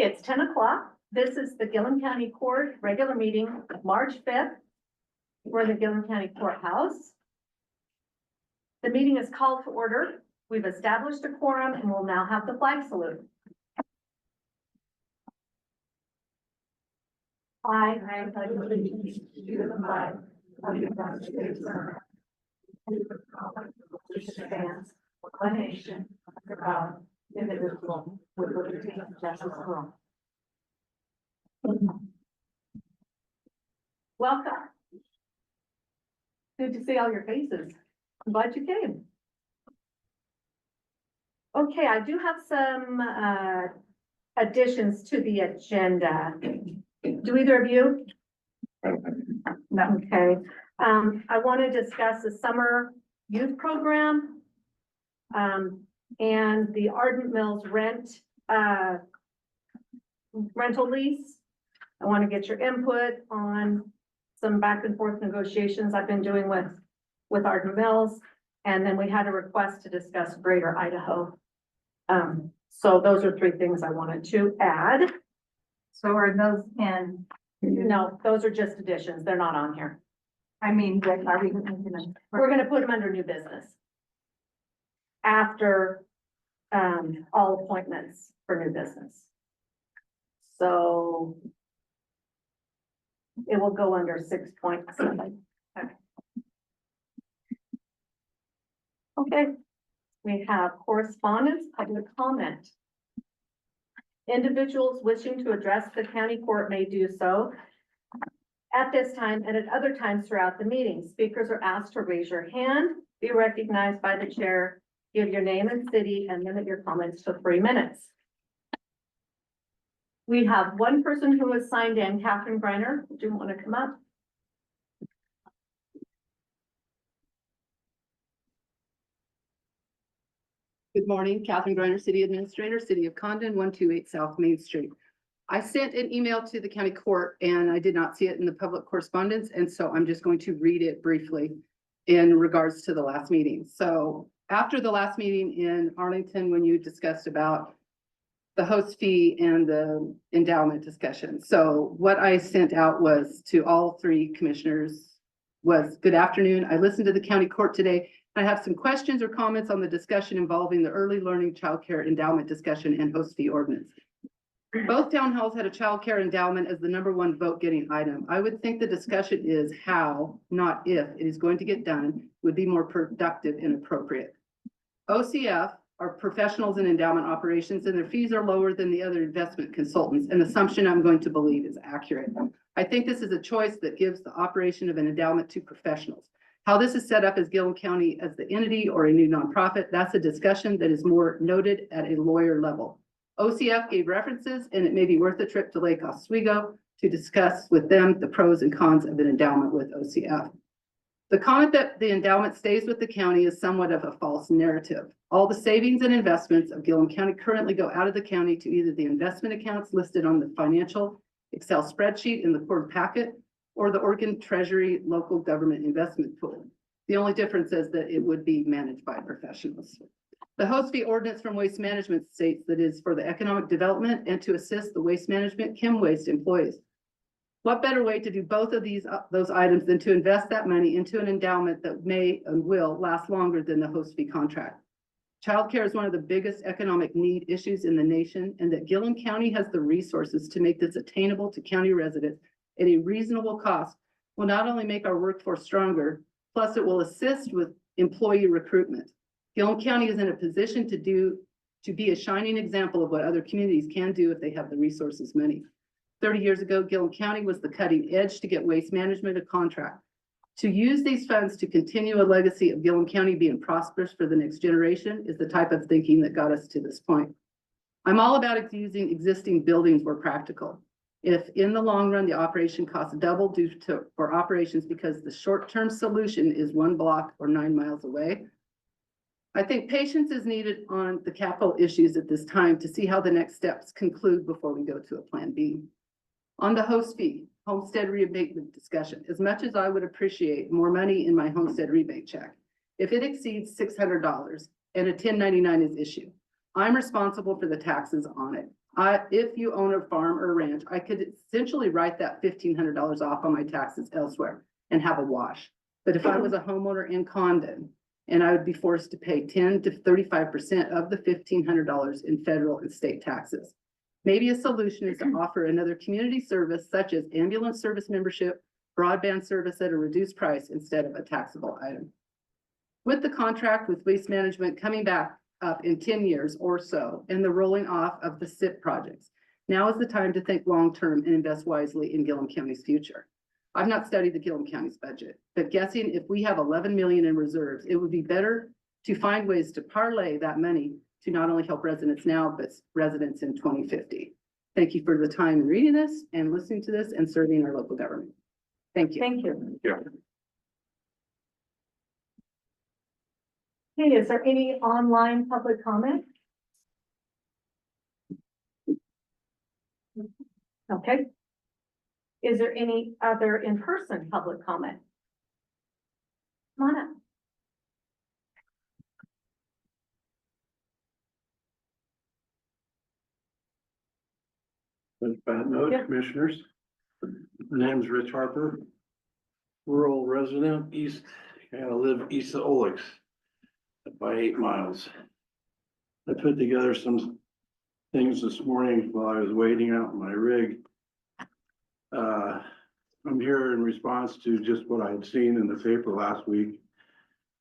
it's 10 o'clock. This is the Gillum County Court regular meeting, March 5th. We're in the Gillum County Courthouse. The meeting is called to order. We've established a quorum and we'll now have the flag salute. I pledge allegiance to the flag of the United States of America, and to the republic which stands one nation under God, indivisible, with liberty and justice for all. Welcome. Good to see all your faces. I'm glad you came. Okay, I do have some additions to the agenda. Do either of you? No. Okay. I want to discuss the summer youth program and the Ardent Mills rental lease. I want to get your input on some back and forth negotiations I've been doing with Ardent Mills. And then we had a request to discuss Greater Idaho. So those are three things I wanted to add. So are those in? No, those are just additions. They're not on here. I mean, are we We're gonna put them under new business. After, all appointments for new business. So it will go under 6.7. Okay, we have correspondence, public comment. Individuals wishing to address the county court may do so at this time and at other times throughout the meeting. Speakers are asked to raise your hand, be recognized by the chair, give your name and city, and limit your comments to 3 minutes. We have one person who has signed in, Catherine Greiner. Do you want to come up? Good morning, Catherine Greiner, City Administrator, City of Condon, 128 South Main Street. I sent an email to the county court and I did not see it in the public correspondence. And so I'm just going to read it briefly in regards to the last meeting. So after the last meeting in Arlington, when you discussed about the host fee and the endowment discussion. So what I sent out was to all three commissioners was good afternoon. I listened to the county court today. I have some questions or comments on the discussion involving the early learning childcare endowment discussion and host fee ordinance. Both town halls had a childcare endowment as the #1 vote getting item. I would think the discussion is how, not if, it is going to get done would be more productive and appropriate. OCF are professionals in endowment operations and their fees are lower than the other investment consultants, an assumption I'm going to believe is accurate. I think this is a choice that gives the operation of an endowment to professionals. How this is set up as Gillum County as the entity or a new nonprofit, that's a discussion that is more noted at a lawyer level. OCF gave references and it may be worth a trip to Lake Oswego to discuss with them the pros and cons of an endowment with OCF. The comment that the endowment stays with the county is somewhat of a false narrative. All the savings and investments of Gillum County currently go out of the county to either the investment accounts listed on the financial Excel spreadsheet in the court packet or the Oregon Treasury local government investment pool. The only difference is that it would be managed by professionals. The host fee ordinance from Waste Management states that it is for the economic development and to assist the waste management chem waste employees. What better way to do both of those items than to invest that money into an endowment that may and will last longer than the host fee contract? Childcare is one of the biggest economic need issues in the nation, and that Gillum County has the resources to make this attainable to county residents at a reasonable cost will not only make our workforce stronger, plus it will assist with employee recruitment. Gillum County is in a position to be a shining example of what other communities can do if they have the resources money. 30 years ago, Gillum County was the cutting edge to get waste management a contract. To use these funds to continue a legacy of Gillum County being prosperous for the next generation is the type of thinking that got us to this point. I'm all about using existing buildings where practical. If in the long run, the operation costs double for operations because the short-term solution is 1 block or 9 miles away, I think patience is needed on the capital issues at this time to see how the next steps conclude before we go to a plan B. On the host fee, homestead rebate discussion, as much as I would appreciate more money in my homestead rebate check, if it exceeds $600 and a 1099 is issued, I'm responsible for the taxes on it. If you own a farm or ranch, I could essentially write that $1,500 off on my taxes elsewhere and have a wash. But if I was a homeowner in Condon, and I would be forced to pay 10 to 35% of the $1,500 in federal and state taxes. Maybe a solution is to offer another community service such as ambulance service membership, broadband service at a reduced price instead of a taxable item. With the contract with Waste Management coming back up in 10 years or so, and the rolling off of the SIP projects, now is the time to think long-term and invest wisely in Gillum County's future. I've not studied the Gillum County's budget, but guessing if we have 11 million in reserves, it would be better to find ways to parlay that money to not only help residents now, but residents in 2050. Thank you for the time in reading this and listening to this and serving our local government. Thank you. Thank you. Yeah. Hey, is there any online public comment? Okay. Is there any other in-person public comment? Come on up. Bad note, Yeah. commissioners. My name's Rich Harper. Rural resident, I live east of Olex. By 8 miles. I put together some things this morning while I was waiting out in my rig. I'm here in response to just what I had seen in the paper last week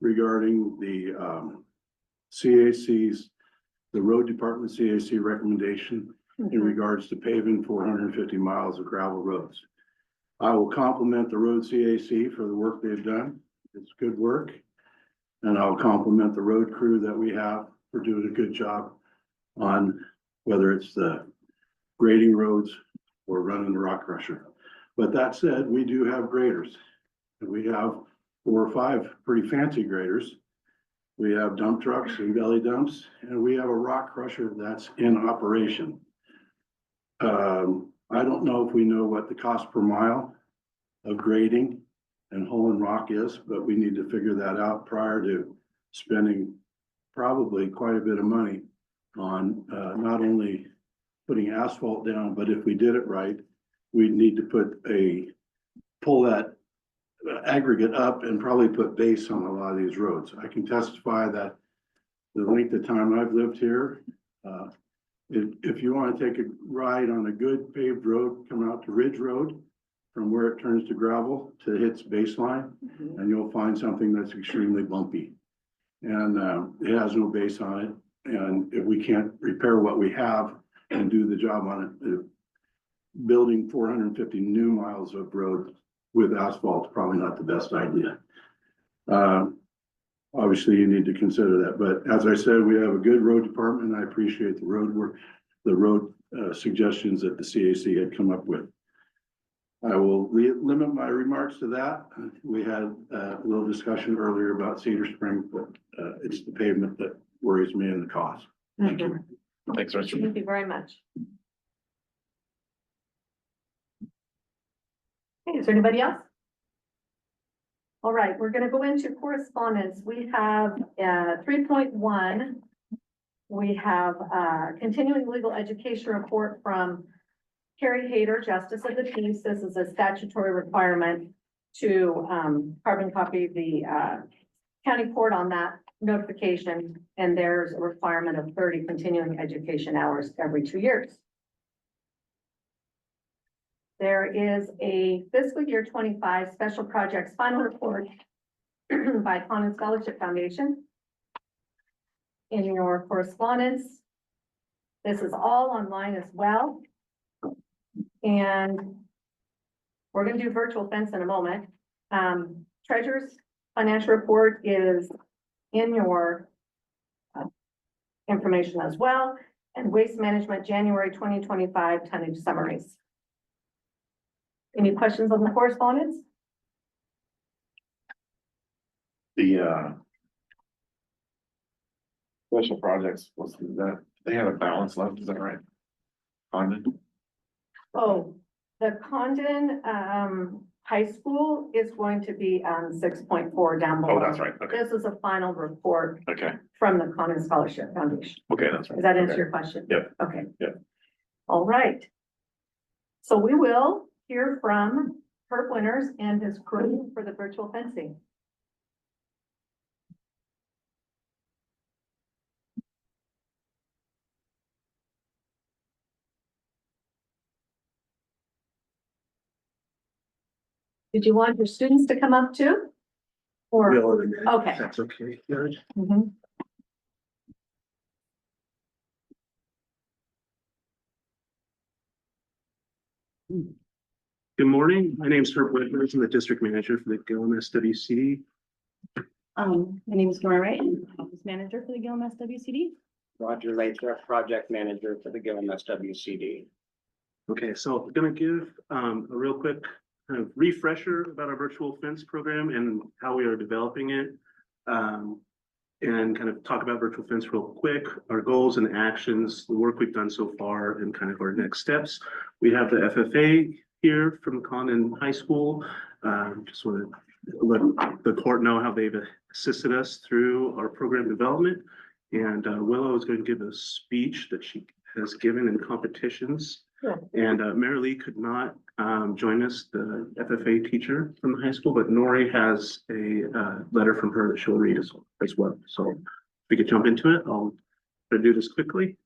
regarding the CAC's, the road department CAC recommendation in regards to paving 450 miles of gravel roads. I will compliment the road CAC for the work they've done. It's good work. And I'll compliment the road crew that we have for doing a good job on whether it's the grading roads or running the rock crusher. But that said, we do have graders. And we have 4 or 5 pretty fancy graders. We have dump trucks and belly dumps, and we have a rock crusher that's in operation. I don't know if we know what the cost per mile of grading and hauling rock is, but we need to figure that out prior to spending probably quite a bit of money on not only putting asphalt down, but if we did it right, we'd need to pull that aggregate up and probably put base on a lot of these roads. I can testify that the length of time I've lived here, if you want to take a ride on a good paved road, come out to Ridge Road, from where it turns to gravel to its baseline, and you'll find something that's extremely bumpy. And it has no base on it. And if we can't repair what we have and do the job on it, building 450 new miles of road with asphalt is probably not the best idea. Obviously, you need to consider that. But as I said, we have a good road department, and I appreciate the road work, the road suggestions that the CAC had come up with. I will limit my remarks to that. We had a little discussion earlier about Cedar Spring, but it's the pavement that worries me and the cost. Thank you. Thanks, Richard. Thank you very much. Hey, is there anybody else? All right, we're gonna go into correspondence. We have 3.1. We have continuing legal education report from Carrie Hayter, Justice of the Peace. This is a statutory requirement to carbon copy the county court on that notification. And there's a requirement of 30 continuing education hours every 2 years. There is a fiscal year 25 special projects final report by Common Scholarship Foundation in your correspondence. This is all online as well. And we're going to do virtual fence in a moment. Treasurer's financial report is in your information as well. And Waste Management January 2025 tonnage summaries. Any questions on the correspondence? The special projects, what's that? They have a balance left, is that right? Condon? Oh, the Condon High School is going to be on 6.4 down below. Oh, that's right. Okay, This is a final report okay, from the Condon Scholarship Foundation. okay, that's right. Does that answer Okay. your question? Yep. Okay. Yep. All right. So we will hear from Herb Winters and his crew for the virtual fencing. Did you want your students to come up too? Or, okay. That's okay. Good. Mhm. Good morning. My name is Herb Whitmer. I'm the district manager for the Gillum SWCD. My name is Nora Wright, and I'm office manager for the Gillum SWCD. Roger Lathrop, project manager for the Gillum SWCD. Okay, so I'm going to give a real quick kind of refresher about our virtual fence program and how we are developing it. And kind of talk about virtual fence real quick, our goals and actions, the work we've done so far, and kind of our next steps. We have the FFA here from Condon High School. Just want to let the court know how they've assisted us through our program development. And Willow is going to give a speech that she has given in competitions. Yeah. And Mary Lee could not join us, the FFA teacher from the high school, but Nori has a letter from her that she'll read as well. So if we could jump into it, I'll try to do this quickly.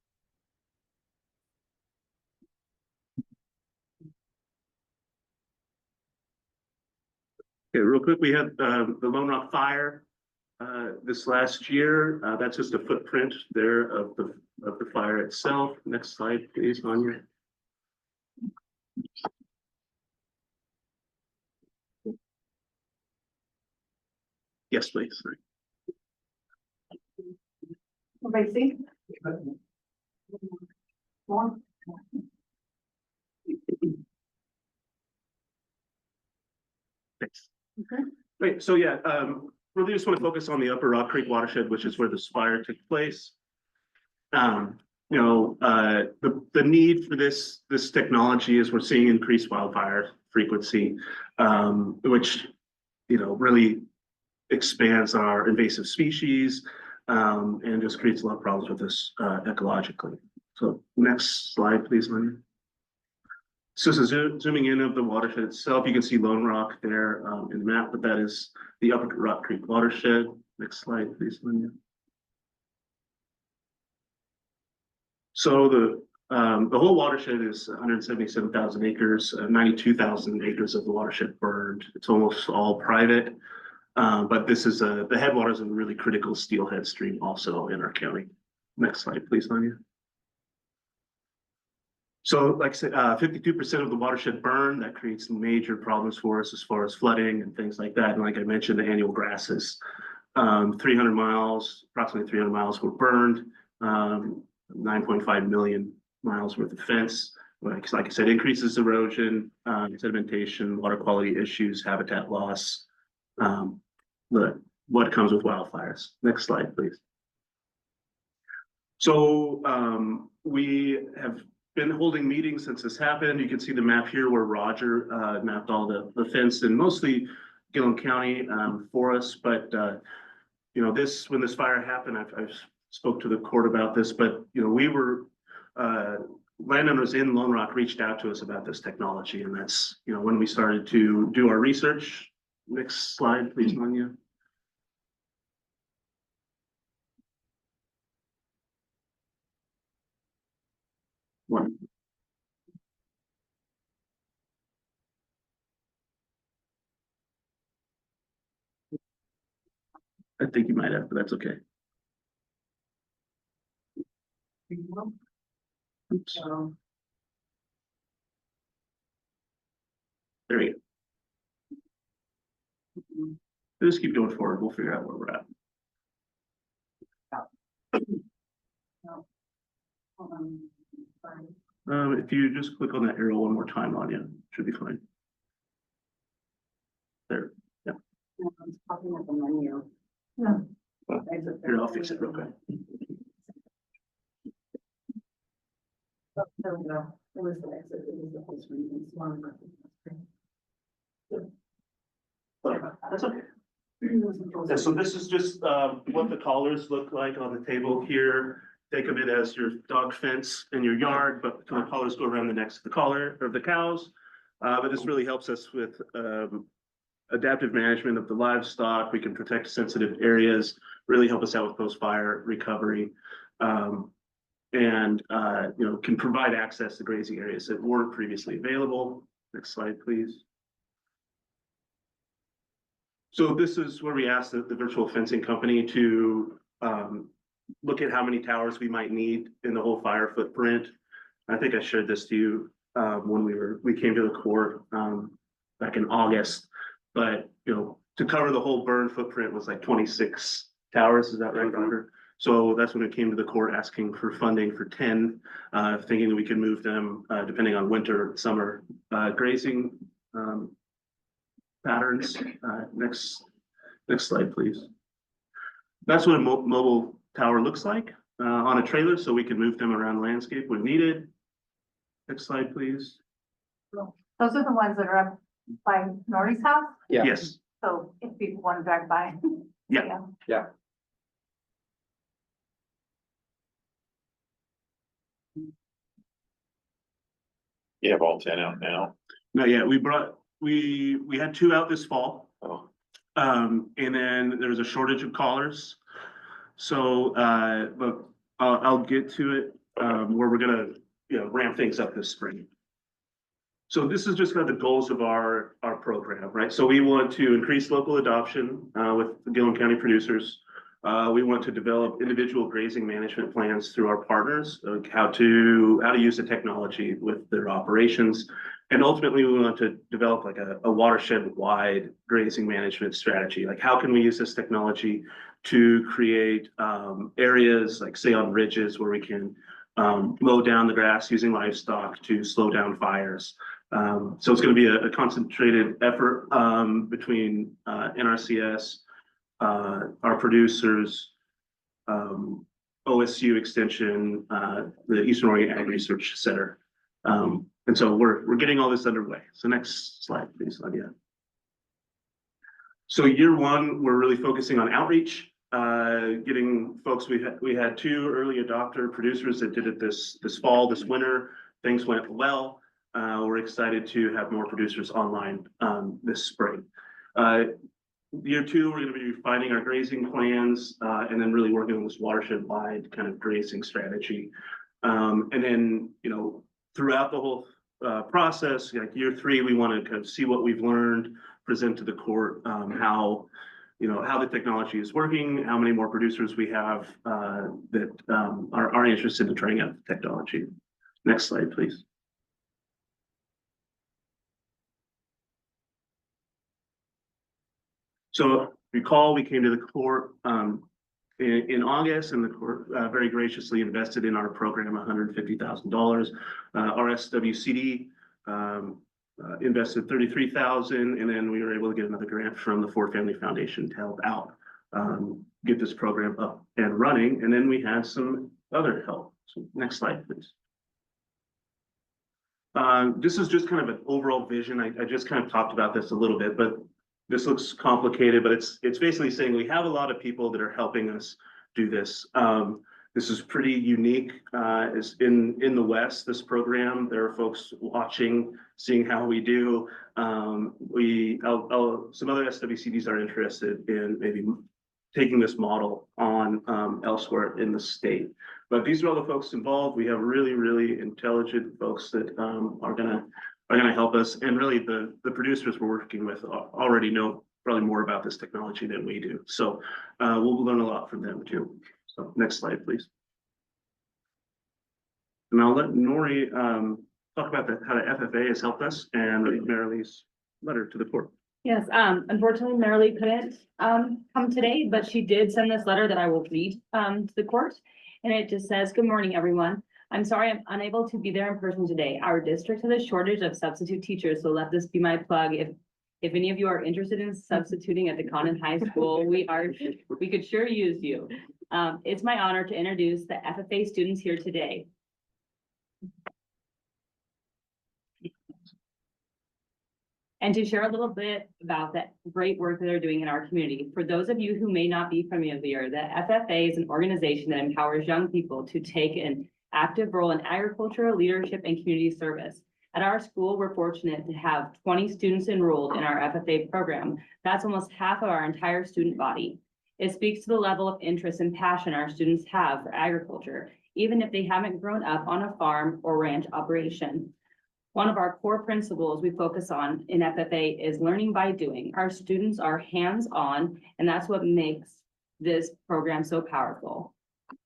Okay, real quick, we had the Lone Rock fire this last year. That's just a footprint there of the fire itself. Next slide, please, Anya. Yes, please. Everybody see? More? Thanks. Okay. Great, so yeah, really just want to focus on the Upper Rock Creek watershed, which is where this fire took place. The need for this technology is we're seeing increased wildfire frequency, which, really expands our invasive species, and just creates a lot of problems with us ecologically. So next slide, please, Lynn. So zooming in of the watershed itself, you can see Lone Rock there in the map, but that is the Upper Rock Creek watershed. Next slide, please, Linda. So the whole watershed is 177,000 acres, 92,000 acres of the watershed burned. It's almost all private, but this is the headwaters of a really critical steelhead stream also in our county. Next slide, please, Anya. So like I said, 52% of the watershed burn. That creates major problems for us as far as flooding and things like that. And like I mentioned, the annual grasses, 300 miles, approximately 300 miles were burned, 9.5 million miles worth of fence. Like I said, increases erosion, sedimentation, water quality issues, habitat loss, what comes with wildfires. Next slide, please. So we have been holding meetings since this happened. You can see the map here where Roger mapped all the fence in mostly Gillum County for us. But when this fire happened, I've spoke to the court about this, but we were landowners in Lone Rock reached out to us about this technology, and that's when we started to do our research. Next slide, please, Manya. One. I think you might have, but that's okay. Oops. There we go. Just keep going forward. We'll figure out where we're at. If you just click on that arrow one more time, Anya, should be fine. There. Yeah. It's popping up the menu. No. Here, I'll fix it real quick. There we go. It was the exit. It was the whole screen. It's one. That's okay. Yeah, so this is just what the collars look like on the table here. think of it as your dog fence in your yard, but the collars go around the necks of the collar of the cows. But this really helps us with adaptive management of the livestock. We can protect sensitive areas, really help us out with post-fire recovery. And can provide access to grazing areas that weren't previously available. Next slide, please. So this is where we asked the virtual fencing company to look at how many towers we might need in the whole fire footprint. I think I shared this to you when we came to the court back in August. But to cover the whole burn footprint was like 26 towers. Is that right, Roger? So that's when it came to the court asking for funding for 10, thinking that we could move them depending on winter, summer grazing patterns. Next slide, please. That's what a mobile tower looks like on a trailer, so we can move them around the landscape when needed. Next slide, please. Those are the ones that are up by Nori's house, Yeah. Yes. so if people want to drive by. Yeah. You have all 10 out now. Not yet. We had 2 out this fall. Oh, And then there was a shortage of collars. So, but I'll get to it, where we're gonna, ramp things up this spring. So this is just kind of the goals of our program, right? So we want to increase local adoption, with the Gillum County producers. We want to develop individual grazing management plans through our partners, like how to use the technology with their operations. And ultimately, we want to develop like a watershed-wide grazing management strategy. Like, how can we use this technology to create areas, like say on ridges, where we can mow down the grass using livestock to slow down fires. So it's going to be a concentrated effort between NRCS, our producers, OSU Extension, the Eastern Oregon Ag Research Center. And so we're getting all this underway. So next slide, please, Nadia. So year 1, we're really focusing on outreach, getting folks. We had 2 early adopter producers that did it this fall, this winter. Things went well. We're excited to have more producers online this spring. Year 2, we're going to be refining our grazing plans and then really working on this watershed-wide kind of grazing strategy. And then, throughout the whole process, like year 3, we want to kind of see what we've learned, present to the court how the technology is working, how many more producers we have that are interested in trying out the technology. Next slide, please. So recall, we came to the court in August, and the court very graciously invested in our program $150,000. Our SWCD invested $33,000, and then we were able to get another grant from the Ford Family Foundation to help out get this program up and running. And then we had some other help. So next slide, please. This is just kind of an overall vision. I just kind of talked about this a little bit, but this looks complicated, but it's basically saying we have a lot of people that are helping us do this. This is pretty unique. Is in the West, this program. There are folks watching, seeing how we do. Some other SWCDs are interested in maybe taking this model on elsewhere in the state. But these are all the folks involved. We have really, really intelligent folks that are gonna help us. And really the producers we're working with already know probably more about this technology than we do. So we'll learn a lot from them too. So next slide, please. And I'll let Nori talk about how the FFA has helped us and Marilee's letter to the court. Yes, unfortunately, Marilee couldn't come today, but she did send this letter that I will read to the court. And it just says, "Good morning, everyone. I'm sorry I'm unable to be there in person today. Our district has a shortage of substitute teachers, so let this be my plug. If any of you are interested in substituting at the Condon High School, we could sure use you. It's my honor to introduce the FFA students here today. and to share a little bit about that great work that they're doing in our community. For those of you who may not be familiar, the FFA is an organization that empowers young people to take an active role in agricultural leadership and community service. At our school, we're fortunate to have 20 students enrolled in our FFA program. That's almost half of our entire student body. It speaks to the level of interest and passion our students have for agriculture, even if they haven't grown up on a farm or ranch operation. One of our core principles we focus on in FFA is learning by doing. Our students are hands-on, and that's what makes this program so powerful.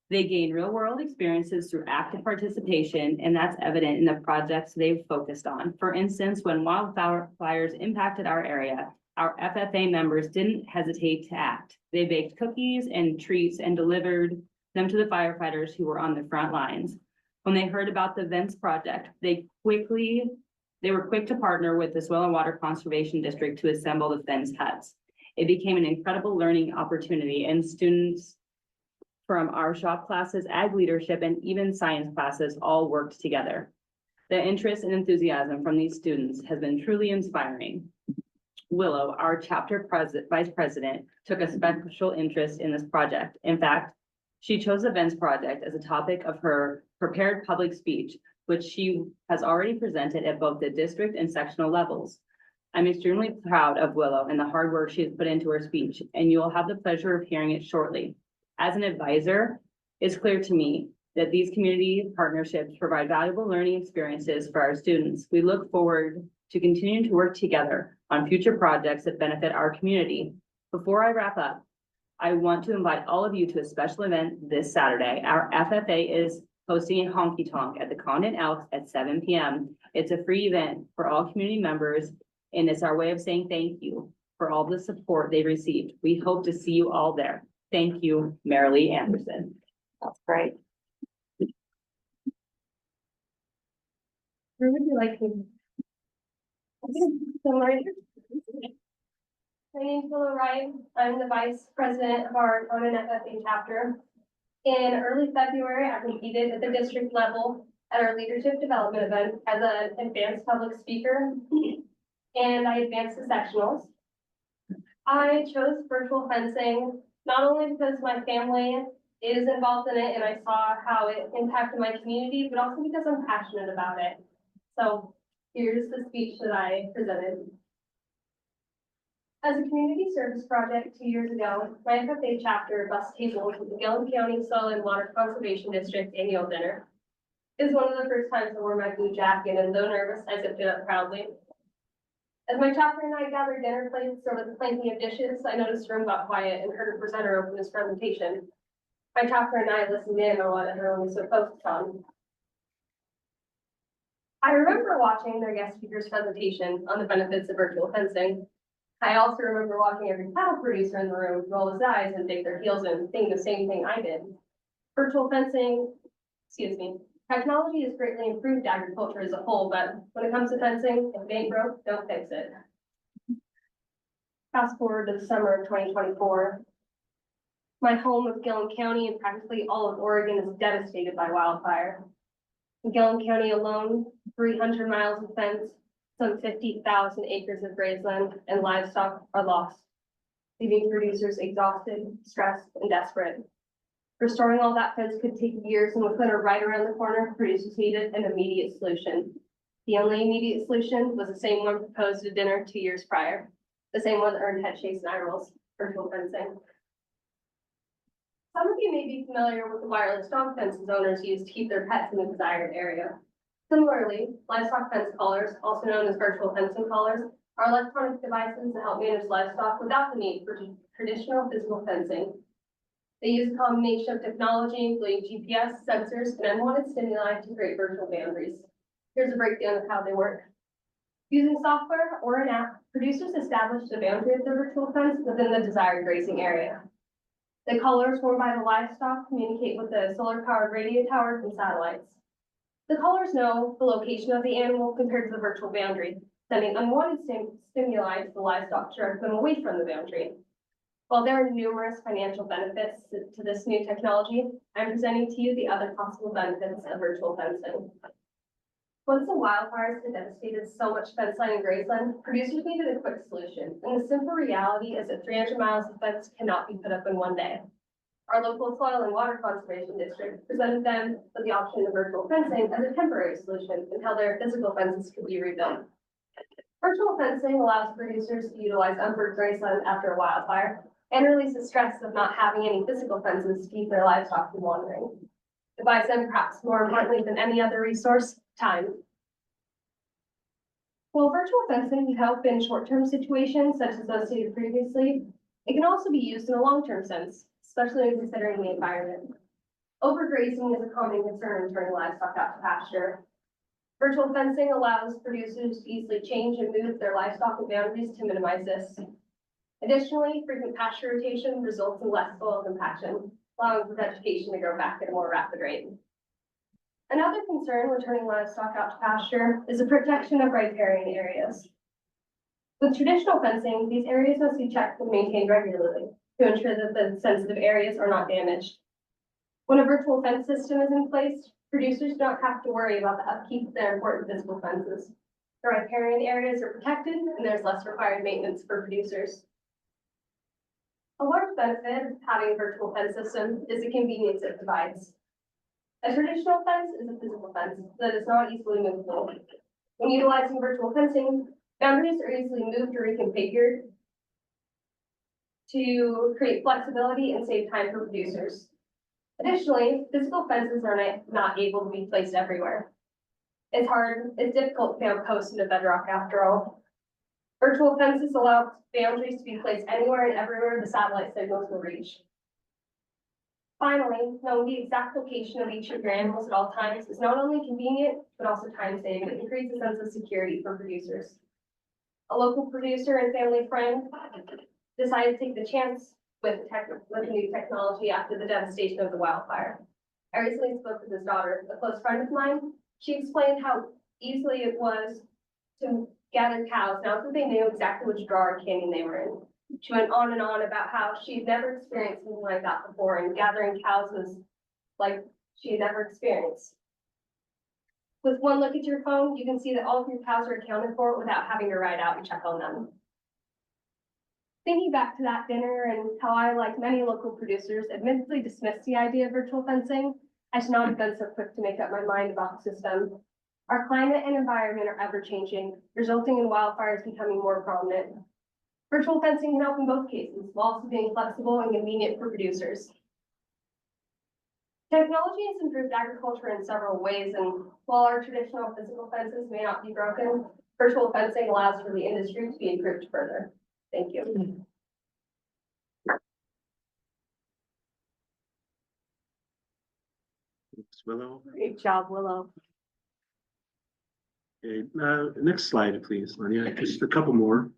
They gain real-world experiences through active participation, and that's evident in the projects they've focused on. For instance, when wildfires impacted our area, our FFA members didn't hesitate to act. They baked cookies and treats and delivered them to the firefighters who were on the front lines. When they heard about the Vents project, they were quick to partner with the Soil and Water Conservation District to assemble the fence huts. It became an incredible learning opportunity, and students from our shop classes, ag leadership, and even science classes all worked together. The interest and enthusiasm from these students has been truly inspiring. Willow, our chapter vice president, took a special interest in this project. In fact, she chose the Vents project as a topic of her prepared public speech, which she has already presented at both the district and sectional levels. I'm extremely proud of Willow and the hard work she has put into her speech, and you will have the pleasure of hearing it shortly. As an advisor, it's clear to me that these community partnerships provide valuable learning experiences for our students. We look forward to continuing to work together on future projects that benefit our community. Before I wrap up, I want to invite all of you to a special event this Saturday. Our FFA is hosting a honky tonk at the Condon Elks at 7 p.m. It's a free event for all community members, and it's our way of saying thank you for all the support they received. We hope to see you all there. Thank you, Marilee Anderson. That's great. Where would you like to? So right here. My name's Willow Ryan. I'm the vice president of our Conan FFA chapter. In early February, I competed at the district level at our leadership development event as an advanced public speaker, and I advanced to sectionals. I chose virtual fencing, not only because my family is involved in it and I saw how it impacted my community, but also because I'm passionate about it. So here's the speech that I presented. As a community service project 2 years ago, my FFA chapter bussed tables with the Gillum County Soil and Water Conservation District annual dinner. It was one of the first times I wore my blue jacket, and though nervous, I zipped it up proudly. As my chapter and I gathered dinner plates over the plenty of dishes, I noticed the room got quiet and heard a presenter open his presentation. My chapter and I listened in on what everyone was so focused on. I remember watching their guest speaker's presentation on the benefits of virtual fencing. I also remember watching every cattle producer in the room roll his eyes and dig their heels in, thinking the same thing I did. Virtual fencing, technology has greatly improved agriculture as a whole, but when it comes to fencing, if it ain't broke, don't fix it. Fast forward to the summer of 2024. My home of Gillum County and practically all of Oregon is devastated by wildfire. In Gillum County alone, 300 miles of fence, some 50,000 acres of grazeland and livestock are lost, leaving producers exhausted, stressed, and desperate. Restoring all that fence could take years, and with winter right around the corner, producers needed an immediate solution. The only immediate solution was the same one proposed at dinner 2 years prior, the same one that earned head chase and eye rolls, virtual fencing. Some of you may be familiar with the wireless dog fences owners use to keep their pets in the desired area. Similarly, livestock fence collars, also known as virtual fencing collars, are electronic devices that help manage livestock without the need for traditional physical fencing. They use a combination of technology, including GPS, sensors, and unwanted stimuli to create virtual boundaries. Here's a breakdown of how they work. Using software or an app, producers establish the boundary of the virtual fence within the desired grazing area. The collars formed by the livestock communicate with the solar-powered radio towers and satellites. The collars know the location of the animal compared to the virtual boundary, sending unwanted stimuli to the livestock to direct them away from the boundary. While there are numerous financial benefits to this new technology, I'm presenting to you the other possible benefits of virtual fencing. Once the wildfires had devastated so much fence line and grazeland, producers needed a quick solution, and the simple reality is that 300 miles of fence cannot be put up in one day. Our local soil and water conservation district presented them with the option of virtual fencing as a temporary solution until their physical fences could be rebuilt. Virtual fencing allows producers to utilize unburdened grazeland after a wildfire and release the stress of not having any physical fences to keep their livestock from wandering. It buys them, perhaps more importantly than any other resource, time. While virtual fencing can help in short-term situations such as those stated previously, it can also be used in a long-term sense, especially when considering the environment. Overgrazing is a common concern in turning livestock out to pasture. Virtual fencing allows producers to easily change and move their livestock boundaries to minimize this. Additionally, frequent pasture rotation results in less soil compaction, allowing for vegetation to grow back at a more rapid rate. Another concern when turning livestock out to pasture is the protection of riparian areas. With traditional fencing, these areas must be checked and maintained regularly to ensure that the sensitive areas are not damaged. When a virtual fence system is in place, producers do not have to worry about the upkeep of their important physical fences. The riparian areas are protected and there's less required maintenance for producers. A large benefit of having a virtual fence system is the convenience it provides. A traditional fence is a physical fence that is not easily movable. When utilizing virtual fencing, boundaries are easily moved or reconfigured to create flexibility and save time for producers. Additionally, physical fences are not able to be placed everywhere. It's difficult to nail posts into bedrock after all. Virtual fences allow boundaries to be placed anywhere and everywhere the satellite signals will reach. Finally, knowing the exact location of each of your animals at all times is not only convenient, but also time-saving. It creates a sense of security for producers. A local producer and family friend decided to take the chance with the new technology after the devastation of the wildfire. I recently spoke with his daughter, a close friend of mine. She explained how easily it was to gather cows now that they knew exactly which drawer or canyon they were in. She went on and on about how she'd never experienced something like that before, and gathering cows was like she had never experienced. With one look at your phone, you can see that all of your cows are accounted for without having to ride out and check on them. Thinking back to that dinner and how I, like many local producers, admittedly dismissed the idea of virtual fencing, I should not have been so quick to make up my mind about the system. Our climate and environment are ever changing, resulting in wildfires becoming more prominent. Virtual fencing can help in both cases, while also being flexible and convenient for producers. Technology has improved agriculture in several ways, and while our traditional physical fences may not be broken, virtual fencing allows for the industry to be improved further. Thank you. Thanks, Willow. Great job, Willow. Okay, next slide, please, Lanya. Just a couple more.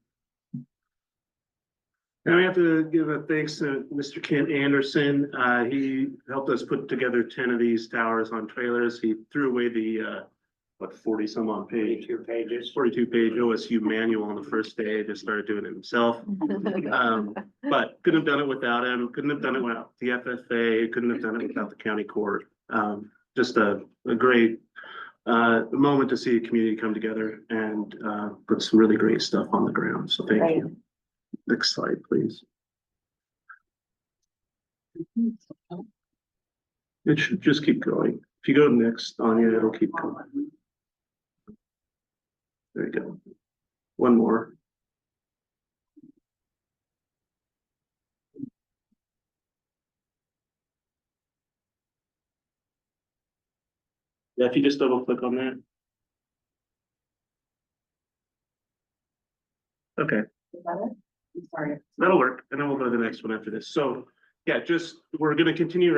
And we have to give a thanks to Mr. Kent Anderson. He helped us put together 10 of these towers on trailers. He threw away the, 40 some odd page, 42 page OSU manual on the first day, just started doing it himself. But couldn't have done it without him, couldn't have done it without the FFA, couldn't have done it without the county court. Just a great moment to see a community come together and put some really great stuff on the ground. So thank you. Next slide, please. It should just keep going. If you go next, Anya, it'll keep going. There you go. One more. Yeah, if you just double click on that. Okay. I'm sorry. That'll work, and then we'll go to the next one after this. So, yeah, we're gonna continue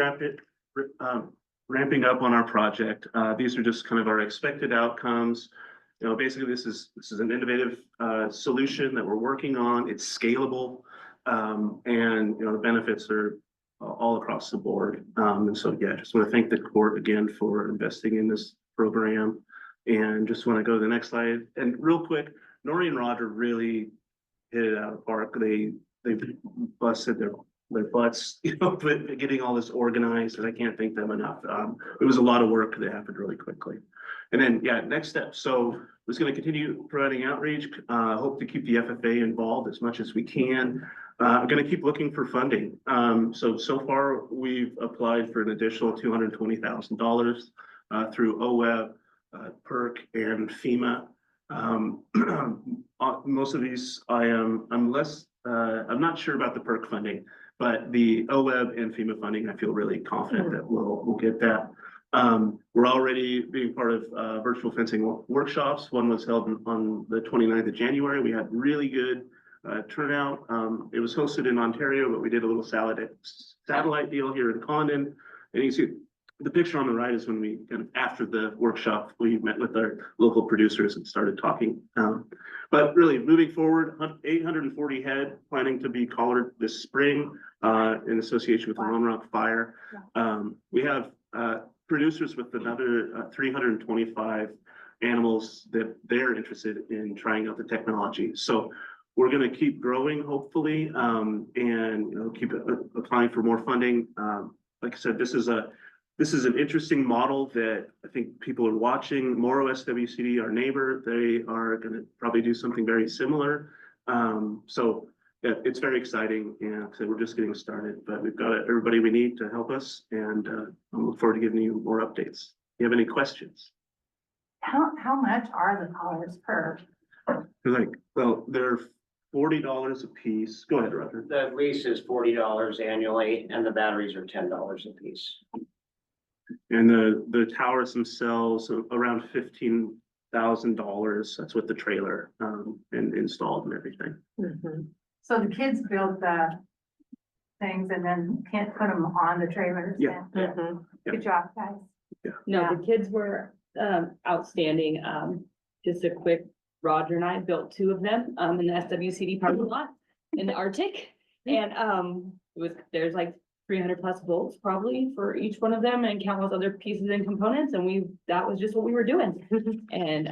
ramping up on our project. These are just kind of our expected outcomes. You know, basically, this is an innovative solution that we're working on. It's scalable, and you know, the benefits are all across the board. And so, yeah, just want to thank the court again for investing in this program, and just want to go to the next slide. And real quick, Nori and Roger really hit it out of the park. They busted their butts, you know, getting all this organized, and I can't thank them enough. It was a lot of work that happened really quickly. And then, yeah, next step. So was going to continue providing outreach, hope to keep the FFA involved as much as we can. I'm going to keep looking for funding. So far we've applied for an additional $220,000 through OWEB, PERC and FEMA. Most of these I'm not sure about the PERC funding, but the OWEB and FEMA funding, I feel really confident that we'll get that. We're already being part of virtual fencing workshops. One was held on the 29th of January. We had really good turnout. It was hosted in Ontario, but we did a little satellite deal here in Condon. And you see the picture on the right is when we kind of after the workshop, we met with our local producers and started talking. But really moving forward, 840 head planning to be collared this spring in association with the Lone Rock Fire. We have producers with another 325 animals that they're interested in trying out the technology. So we're going to keep growing, hopefully, and keep applying for more funding. Like I said, this is an interesting model that I think people are watching. Morrow SWCD, our neighbor, they are going to probably do something very similar. So yeah, it's very exciting, and so we're just getting started. But we've got everybody we need to help us, and I look forward to giving you more updates. Do you have any questions? How much are the collars per? They're $40 a piece. Go ahead, Roger. The lease is $40 annually and the batteries are $10 a piece. And the towers themselves are around $15,000. That's with the trailer and installed and everything. So the kids build the things and then can't put them on the trailers? Yeah. Good job, guys. No, the kids were outstanding. Just a quick, Roger and I built 2 of them in the SWCD parking lot in the Arctic. And there's like 300 plus volts probably for each one of them and countless other pieces and components. And that was just what we were doing. And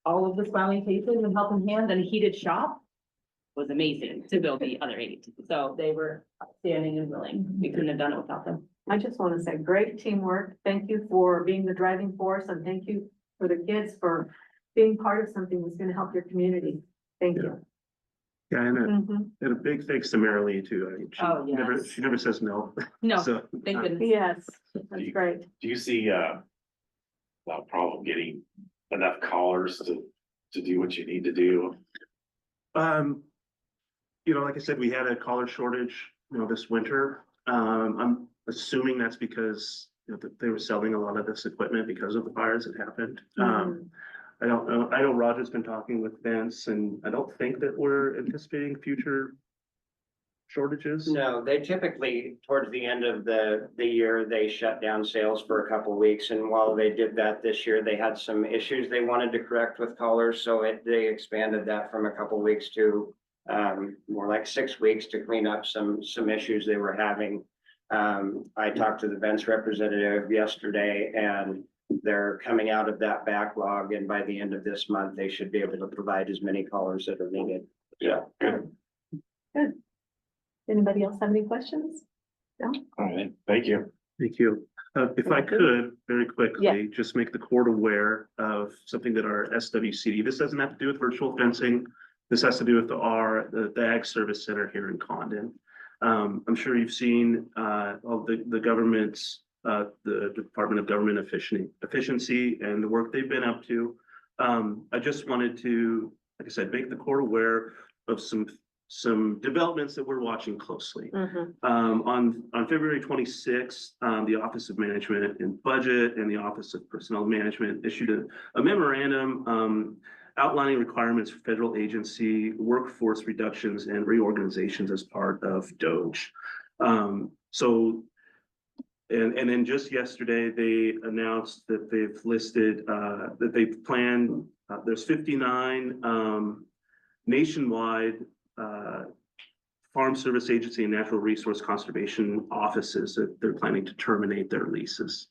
all of the smiling faces and helping hands and a heated shop was amazing to build the other 8. So they were outstanding and willing. We couldn't have done it without them. I just want to say great teamwork. Thank you for being the driving force, and thank you for the kids for being part of something that's going to help your community. Thank you. Yeah, and a big thanks to Marilee too. I mean, she never says no. No, So, thank goodness. Yes, that's great. Do you see a problem getting enough collars to do what you need to do? Like I said, we had a collar shortage, this winter. I'm assuming that's because they were selling a lot of this equipment because of the fires that happened. I don't know. I know Roger's been talking with Vince, and I don't think that we're anticipating future shortages. No, they typically, towards the end of the year, they shut down sales for a couple of weeks. And while they did that this year, they had some issues they wanted to correct with collars. So they expanded that from a couple of weeks to more like 6 weeks to clean up some issues they were having. I talked to the Vince representative yesterday, and they're coming out of that backlog, and by the end of this month, they should be able to provide as many collars that are needed. Yeah. Good. Good. Anybody else have any questions? All right. Thank you. Thank you. If I could, very quickly, just make the court aware of something that our SWCD, this doesn't have to do with virtual fencing. This has to do with the Ag Service Center here in Condon. I'm sure you've seen all the government's, the Department of Government Efficiency and the work they've been up to. I just wanted to, like I said, make the court aware of some developments that we're watching closely. On February 26th, the Office of Management and Budget and the Office of Personnel Management issued a memorandum outlining requirements for federal agency workforce reductions and reorganizations as part of DOGE. And then just yesterday, they announced that they've listed, that they've planned, there's 59 nationwide Farm Service Agency and Natural Resource Conservation offices that they're planning to terminate their leases.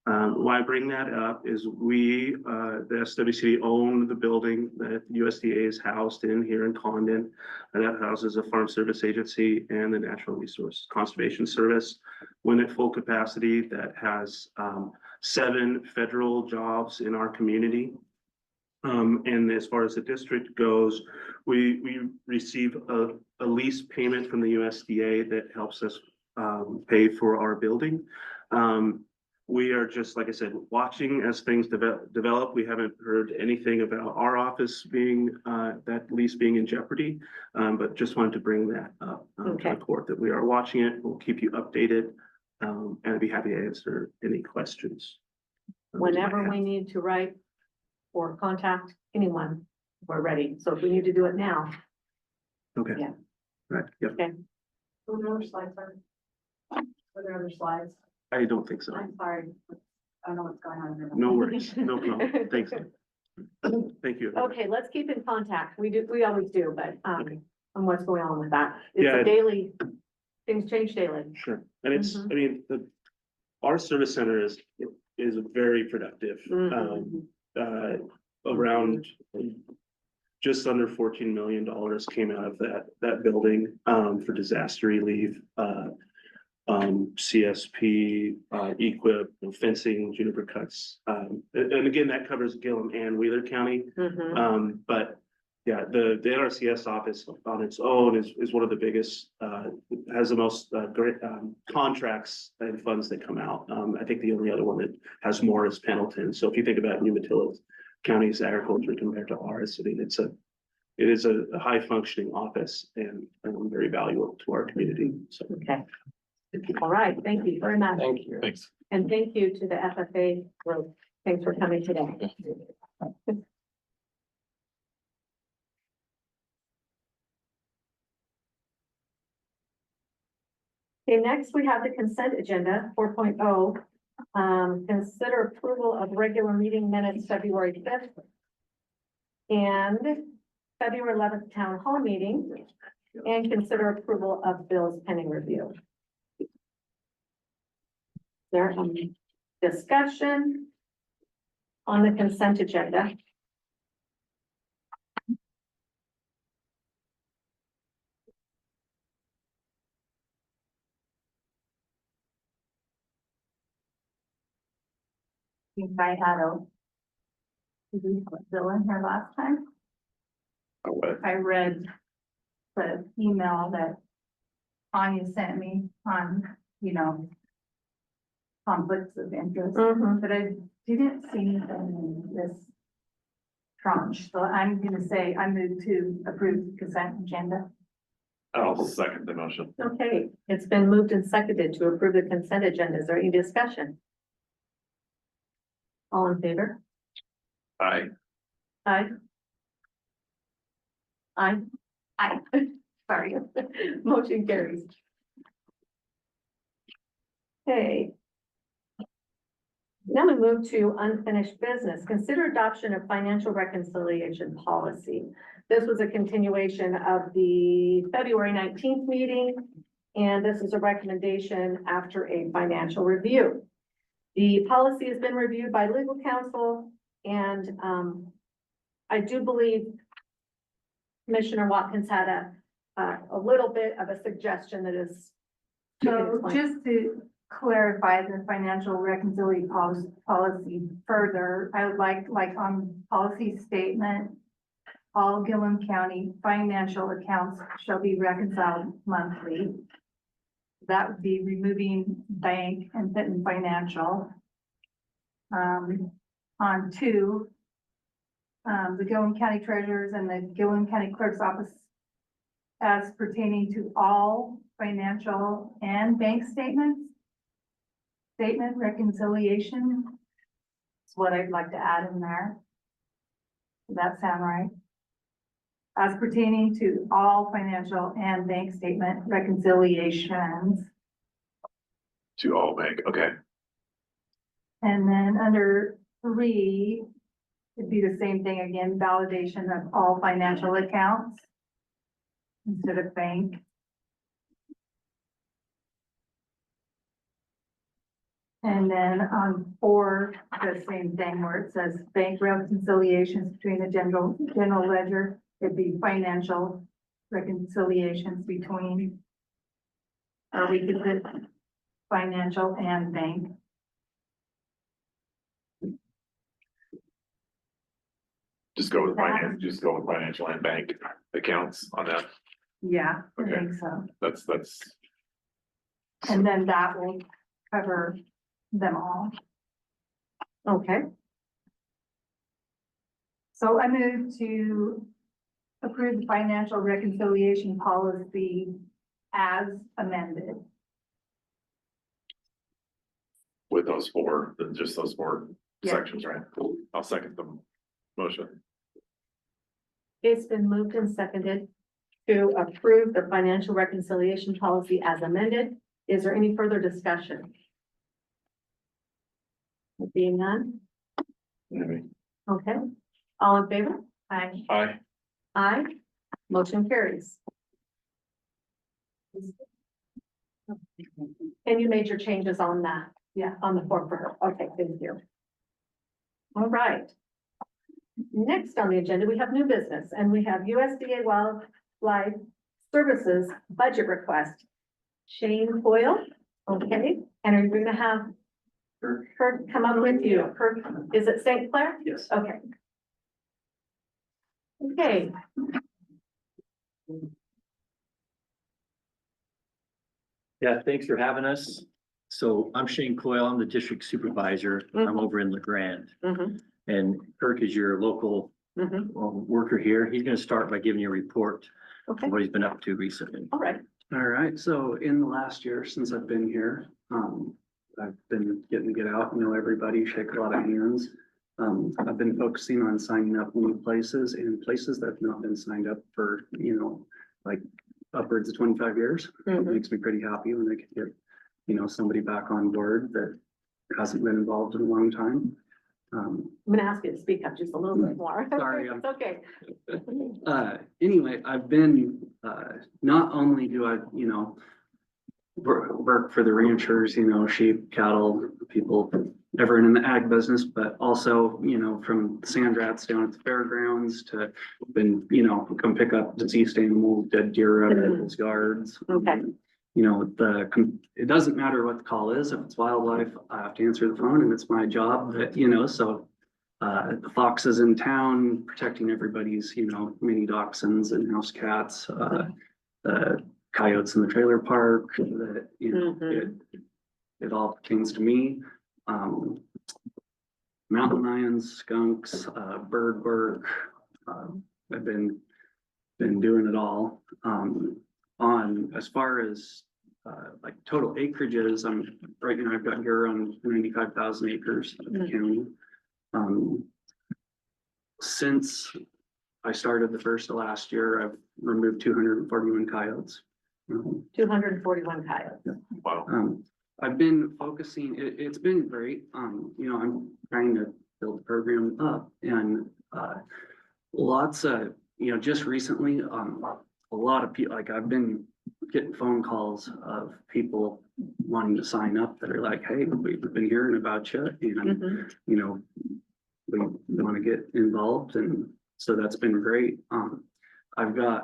Why I bring that up is we, the SWCD, own the building that USDA is housed in here in Condon. And that houses a Farm Service Agency and the Natural Resource Conservation Service. When at full capacity, that has 7 federal jobs in our community. And as far as the district goes, we receive a lease payment from the USDA that helps us pay for our building. We are just, like I said, watching as things develop. We haven't heard anything about our office being, that lease being in jeopardy. But just wanted to bring that up to Okay. the court, that we are watching it. We'll keep you updated. And I'd be happy to answer any questions. Whenever we need to write or contact anyone, we're ready. So if we need to do it now, Okay. Yeah. Right, yep. What other slides are? What are other slides? I don't think so. I'm sorry. I don't know what's going on. No worries, no problem. Thanks. Thank you. okay, let's keep in contact. We always do, but, on what's going on with that. It's Yeah. a daily, things change daily. Sure, and it's, Mhm. I mean, our service center is very productive. Mhm. Around just under $14 million came out of that building, for disaster relief, CSP, equip, fencing, juniper cuts. And again, that covers Gillum and Wheeler County. Mhm. But yeah, the NRCS office on its own is one of the biggest, has the most great contracts and funds that come out. I think the only other one that has more is Pendleton. So if you think about Umatilla County's agriculture compared to ours, I mean, it is a high functioning office and very valuable to our community. So Okay. All right, thank you very much. Thank you. Thanks. And thank you to the FFA group. Thanks for coming today. Okay, next we have the consent agenda 4.0. Consider approval of regular meeting minutes February 5th and February 11th town hall meeting, and consider approval of bills pending review. There any discussion on the consent agenda? I think I had a. Did we have a bill in here last time? I read the email that Anya sent me on, conflicts of interest, Mhm. but I didn't see anything in this tranche, so I'm gonna say I move to approve the consent agenda. I'll second the motion. Okay, it's been moved and seconded to approve the consent agenda. Is there any discussion? All in favor? Aye. Aye. Aye. Aye. Sorry. Motion carries. Okay. Now we move to unfinished business. Consider adoption of financial reconciliation policy. This was a continuation of the February 19th meeting, and this is a recommendation after a financial review. The policy has been reviewed by legal counsel, and I do believe Commissioner Watkins had a little bit of a suggestion that is. So just to clarify the financial reconciliation policy further, I would like on policy statement, all Gillum County financial accounts shall be reconciled monthly. That would be removing bank and Fenton Financial. On 2, the Gillum County Treasurers and the Gillum County Clerk's Office as pertaining to all financial and bank statements. Statement reconciliation is what I'd like to add in there. Does that sound right? As pertaining to all financial and bank statement reconciliations. To all bank, okay. And then under 3, it'd be the same thing again, validation of all financial accounts instead of bank. And then on 4, the same thing where it says bank reconciliations between the general ledger, it'd be financial reconciliations between, or we could put financial and bank. Just go with financial and bank accounts on that. Yeah, I Okay. think so. That's, And then that will cover them all. Okay, So I move to approve the financial reconciliation policy as amended. with those four, just those four Yeah. sections, right? I'll second the motion. it's been moved and seconded to approve the financial reconciliation policy as amended. Is there any further discussion? Being none, Anyway, okay, all in favor? Aye. aye. Aye, motion carries. And you made your changes on that? Yeah, on the form for her. Okay, thank you. All right. Next on the agenda, we have new business and we have USDA Wildlife Services budget request. Shane Coyle, okay, and are you gonna have her come up with you? Her, is it St. Clair? Yes. Okay. Okay, Yeah, thanks for having us. So I'm Shane Coyle, I'm the district supervisor. I'm over in LeGrand. mhm, And Kirk is your local mhm, worker here. He's gonna start by giving you a report okay, of what he's been up to recently. all right, All right, so in the last year since I've been here, I've been getting to get out, know everybody, shake a lot of hands. I've been focusing on signing up new places and places that have not been signed up for, like upwards of 25 years. It mhm. makes me pretty happy when I can get, somebody back on board that hasn't been involved in a long time. I'm gonna ask you to speak up just a little bit more. Sorry, It's okay. Anyway, I've been, not only do I, work for the ranchers, sheep, cattle, people, everyone in the ag business, but also, from sand rats down at the fairgrounds to been, come pick up deceased animals, dead deer out of people's yards. Okay. It doesn't matter what the call is. If it's wildlife, I have to answer the phone and it's my job that, so the foxes in town, protecting everybody's, mini dachshunds and house cats, the coyotes in the trailer park, that, it all pertains to me. Mountain lions, skunks, bird work, I've been doing it all. On as far as like total acreages, right now I've got here around 95,000 acres of the county. Since I started the first of last year, I've removed 241 coyotes. 241 coyotes. Wow. I've been focusing, it's been great. I'm trying to build the program up and, lots of, just recently, a lot of people, like I've been getting phone calls of people wanting to sign up that are like, hey, we've been hearing about you and, Mhm. We want to get involved. And so that's been great. I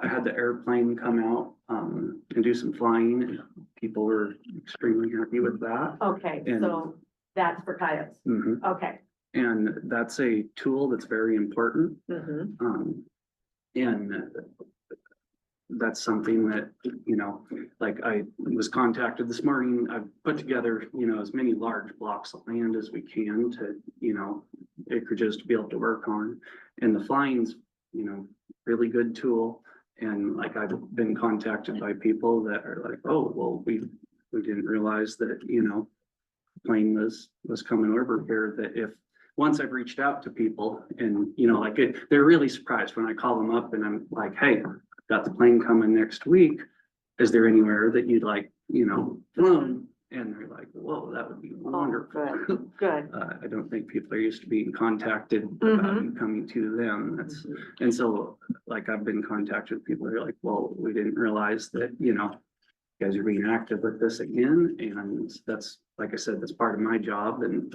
had the airplane come out, and do some flying. People were extremely happy with that. Okay, And- so that's for coyotes. Mhm. Okay. And that's a tool that's very important. Mhm. And that's something that, like I was contacted this morning, I've put together, as many large blocks of land as we can to, acreages to be able to work on. And the flying's, really good tool. And like I've been contacted by people that are like, oh, well, we didn't realize that, plane was coming over here, that if once I've reached out to people and, they're really surprised when I call them up and I'm like, hey, I've got the plane coming next week. Is there anywhere that you'd like, flown? And they're like, whoa, that would be wonderful. Good. I don't think people are used to being contacted about Mhm. you coming to them. And so like I've been contacted with people that are like, well, we didn't realize that, you guys are being active with this again. And that's, like I said, that's part of my job and,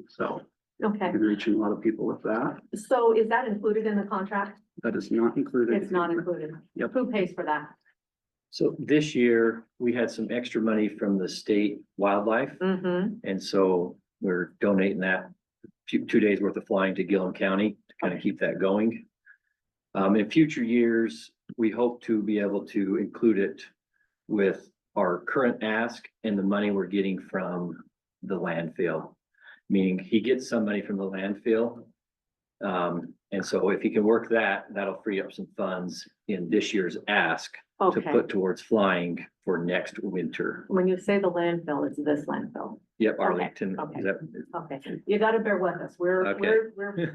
so Okay, I've been reaching a lot of people with that. so is that included in the contract? That is not included. It's not included. Yep. Who pays for that? So this year, we had some extra money from the state wildlife. Mm-hmm. And so we're donating that 2 days worth of flying to Gillum County to kind of keep that going. In future years, we hope to be able to include it with our current ask and the money we're getting from the landfill. Meaning he gets some money from the landfill. And so if he can work that, that'll free up some funds in this year's ask to Okay, put towards flying for next winter. when you say the landfill, it's this landfill. Yep, Arlington, okay. is that, Okay, you gotta bear with us. Okay.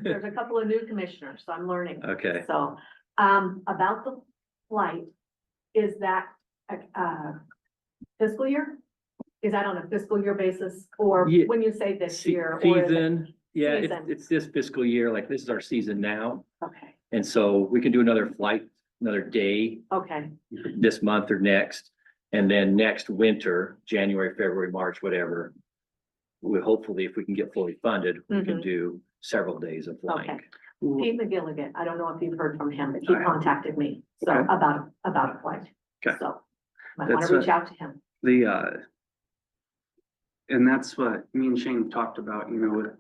There's a couple of new commissioners, so I'm learning. okay. So, about the flight, is that a fiscal year? Is that on a fiscal year basis, or Ye- when you say this year? or is it- Season, yeah, Season. it's this fiscal year, like this is our season now. Okay, And so we can do another flight, another day okay, this month or next. And then next winter, January, February, March, whatever. We hopefully, if we can get fully funded, we can Mhm. do several days of flying. okay. Pete McGilligan, I don't know if you've heard from him, but he I haven't. contacted me, so Okay. about a flight. Okay. So, I wanna That's reach out to him. And that's what me and Shane talked about, you know, with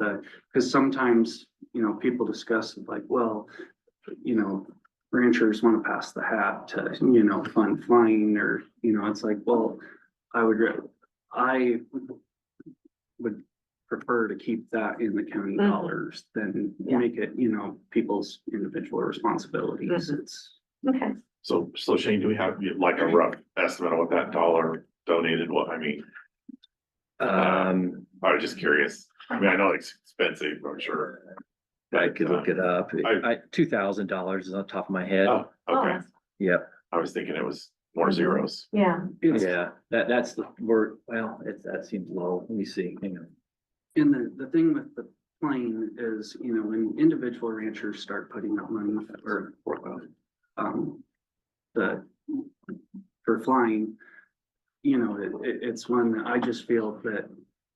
because sometimes, you know, people discuss like, well, you know, ranchers want to pass the hat to, you know, fund flying or, you know, it's like, well, I would prefer to keep that in the county Mhm. dollars than Yeah. make it, you know, people's individual responsibilities. Mhm. It's, Okay, So Shane, do we have like a rough estimate of what that dollar donated, what, I mean, Um, I was just curious. I mean, I know it's expensive, I'm sure. I could look it up. $2,000 is on top of my head. Oh, okay. that's- Yep, I was thinking it was more zeros. yeah, yeah, that's the word, well, that seems low. Let me see, hang on. and the thing with the plane is, you know, when individual ranchers start putting up money or, the, for flying, you know, it's one that I just feel that,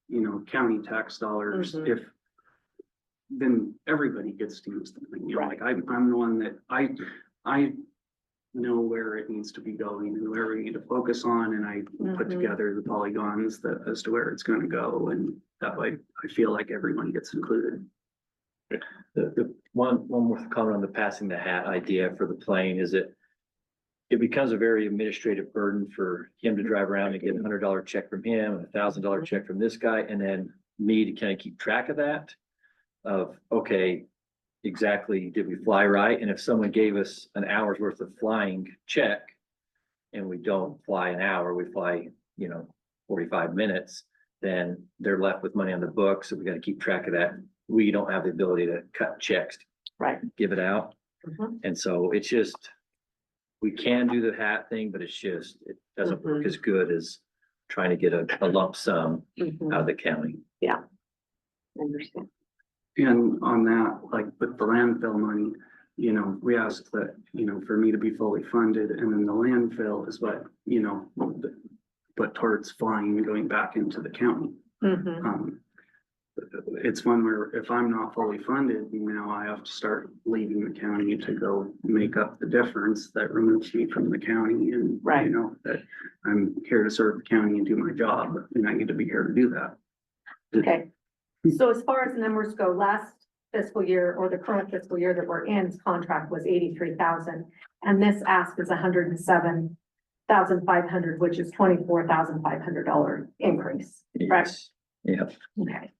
you know, county tax dollars, Mhm. if then everybody gets to use the thing, you know, Right. like I'm the one that I know where it needs to be going and where we need to focus on, and I put Mhm. together the polygons that as to where it's gonna go, and that way I feel like everyone gets included. The one more comment on the passing the hat idea for the plane is that it becomes a very administrative burden for him to drive around and get $100 check from him and $1,000 check from this guy, and then me to kind of keep track of that. Of, okay, exactly, did we fly right? And if someone gave us an hour's worth of flying check and we don't fly an hour, we fly, 45 minutes, then they're left with money on the books, so we gotta keep track of that. We don't have the ability to cut checks, right. give it out. Mhm. And so it's just, we can do the hat thing, but it's just, it doesn't work Mhm. as good as trying to get a lump sum Mhm. out of the county. I understand. And on that, like with the landfill money, you know, we asked that, you know, for me to be fully funded, and then the landfill is what, you know, but towards flying going back into the county. Mhm. It's one where if I'm not fully funded, now I have to start leaving the county to go make up the difference that removes me from the county, and, Right. you know, that I'm here to serve the county and do my job, and I need to be here to do that. Okay, so as far as numbers go, last fiscal year or the current fiscal year that we're in, contract was 83,000. And this ask is 107,500, which is $24,500 increase. Correct. Yes. Yeah. Okay.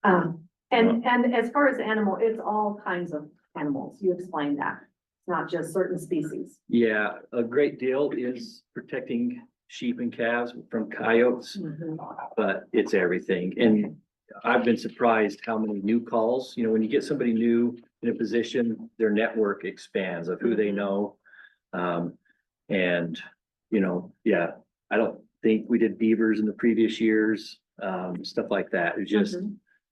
And as far as animal, it's all kinds of animals. You explained that. It's not just certain species. Yeah, a great deal is protecting sheep and calves from coyotes, but it's everything. And I've been surprised how many new calls, when you get somebody new in a position, their network expands of who they know. And, yeah, I don't think we did beavers in the previous years, stuff like that. It's just,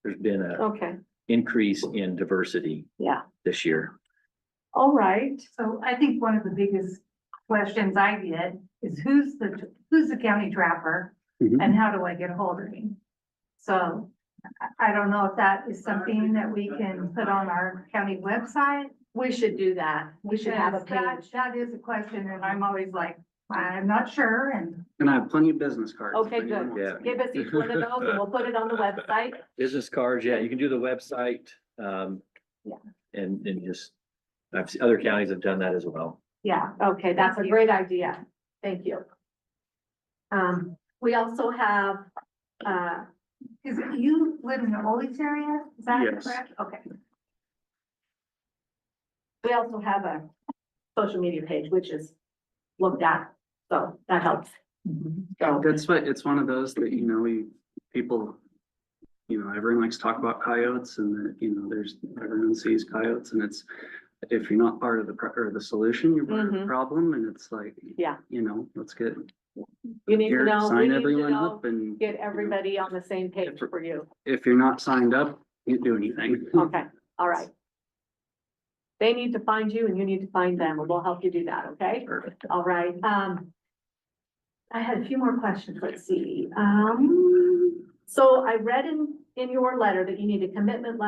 there's been a Okay, increase in diversity yeah. this year. All right. So I think one of the biggest questions I get is who's the county trapper Mhm. and how do I get a hold of him? So I don't know if that is something that we can put on our county website. We should do that. We should have a Because page. that is a question and I'm always like, I'm not sure, and And I have plenty of business cards. if Okay, anyone good. wants Yeah. Give us each one of those and we'll put it on the website. Business cards, yeah, you can do the website. Yeah. And just, other counties have done that as well. Yeah, okay, that's a great idea. Thank you. We also have, Is it you live in the Ole's area? Is that Yes. correct? okay. We also have a social media page, which is looked at, so that helps. So, That's what, it's one of those that, people, everyone likes to talk about coyotes and that, everyone sees coyotes and it's, if you're not part of the solution, you're part of the Mhm. problem and it's like, Yeah. let's get, you need to here, know, we sign need to everyone know, up and. get everybody on the same page for you. If you're not signed up, you can't do anything. Okay, all right. They need to find you and you need to find them, and we'll help you do that, okay? Perfect. All right, I had a few more questions, let's see. So I read in your letter that you need a commitment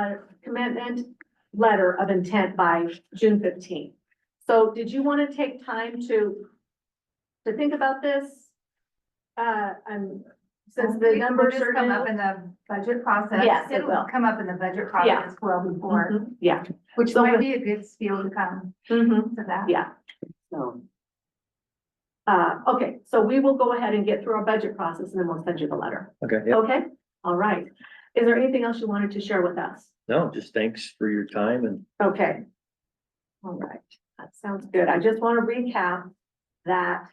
letter of intent by June 15th. So did you want to take time to think about this? And since the Will numbers this are come up new. in the budget process? Yes, it will. It'll come up in the budget Yeah. process well before, Mhm, yeah. which So might with- be a good spiel to come Mhm. to that. Yeah, so. Okay, so we will go ahead and get through our budget process and then we'll send you the letter. Okay, yeah. Okay, all right. Is there anything else you wanted to share with us? No, just thanks for your time and Okay. All right, that sounds good. I just want to recap that,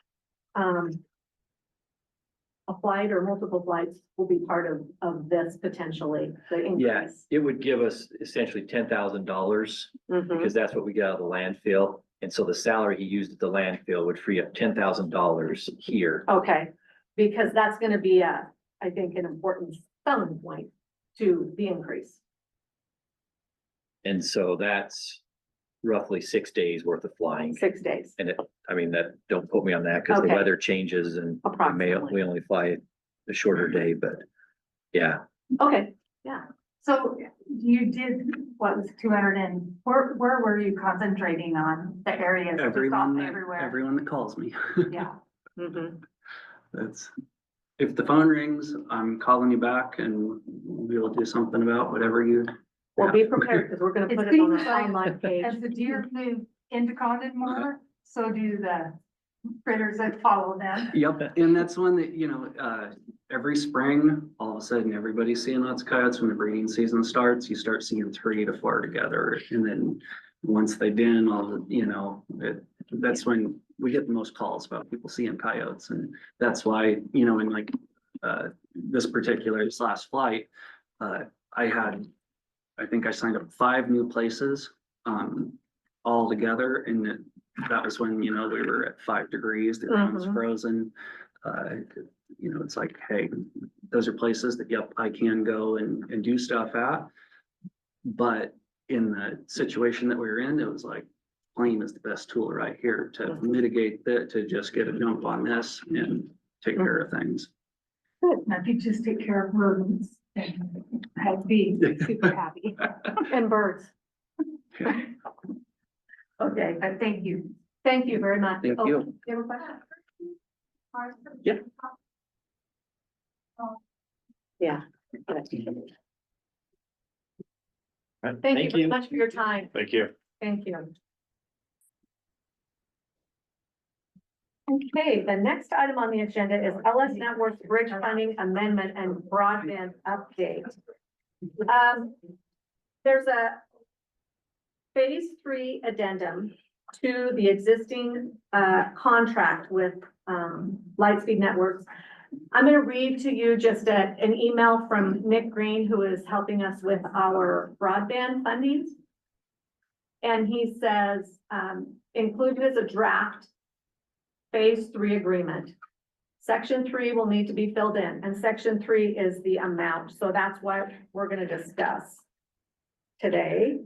a flight or multiple flights will be part of this potentially, the yeah, increase. it would give us essentially $10,000 Mhm. because that's what we got out of the landfill. And so the salary he used at the landfill would free up $10,000 here. Okay, because that's gonna be I think, an important selling point to the increase. And so that's roughly 6 days worth of flying. 6 days. And don't quote me on that because the Okay. weather changes and Approximately. we only fly a shorter day, but yeah. Okay, yeah. So you did, what was 200 and, where were you concentrating on the areas? Just Everyone, everywhere? everyone that calls me. Yeah. Mhm. That's, if the phone rings, I'm calling you back and we'll do something about whatever you. Well, be prepared because we're gonna It put it on seems our like online page. As the deer move into Condon more, so do the critters that follow them. Yep, and that's one that, every spring, all of a sudden, everybody's seeing lots of coyotes. When the breeding season starts, you start seeing 3 to 4 together. And then once they den, that's when we get the most calls about people seeing coyotes. And that's why, in like, this last flight, I think I signed up 5 new places, all together. And that was when, we were at 5 degrees, the ground was Mhm. frozen. It's like, hey, those are places that, yep, I can go and do stuff at. But in the situation that we were in, it was like, plane is the best tool right here to mitigate that, to just get a jump on this and take care of things. Now, if you just take care of rodents, I'd be super happy. And birds. Yeah. Okay, But thank you. thank you very much. Thank Oh, you. You have a question? Yeah. Yeah. Right, Thank you very much for your time. Thank you. Thank you. Okay, the next item on the agenda is LS Networks Bridge Funding Amendment and Broadband Update. There's a phase 3 addendum to the existing contract with Lightspeed Networks. I'm gonna read to you just an email from Nick Green, who is helping us with our broadband funding. And he says, included as a draft phase 3 agreement. Section 3 will need to be filled in, and section 3 is the amount. So that's what we're gonna discuss today.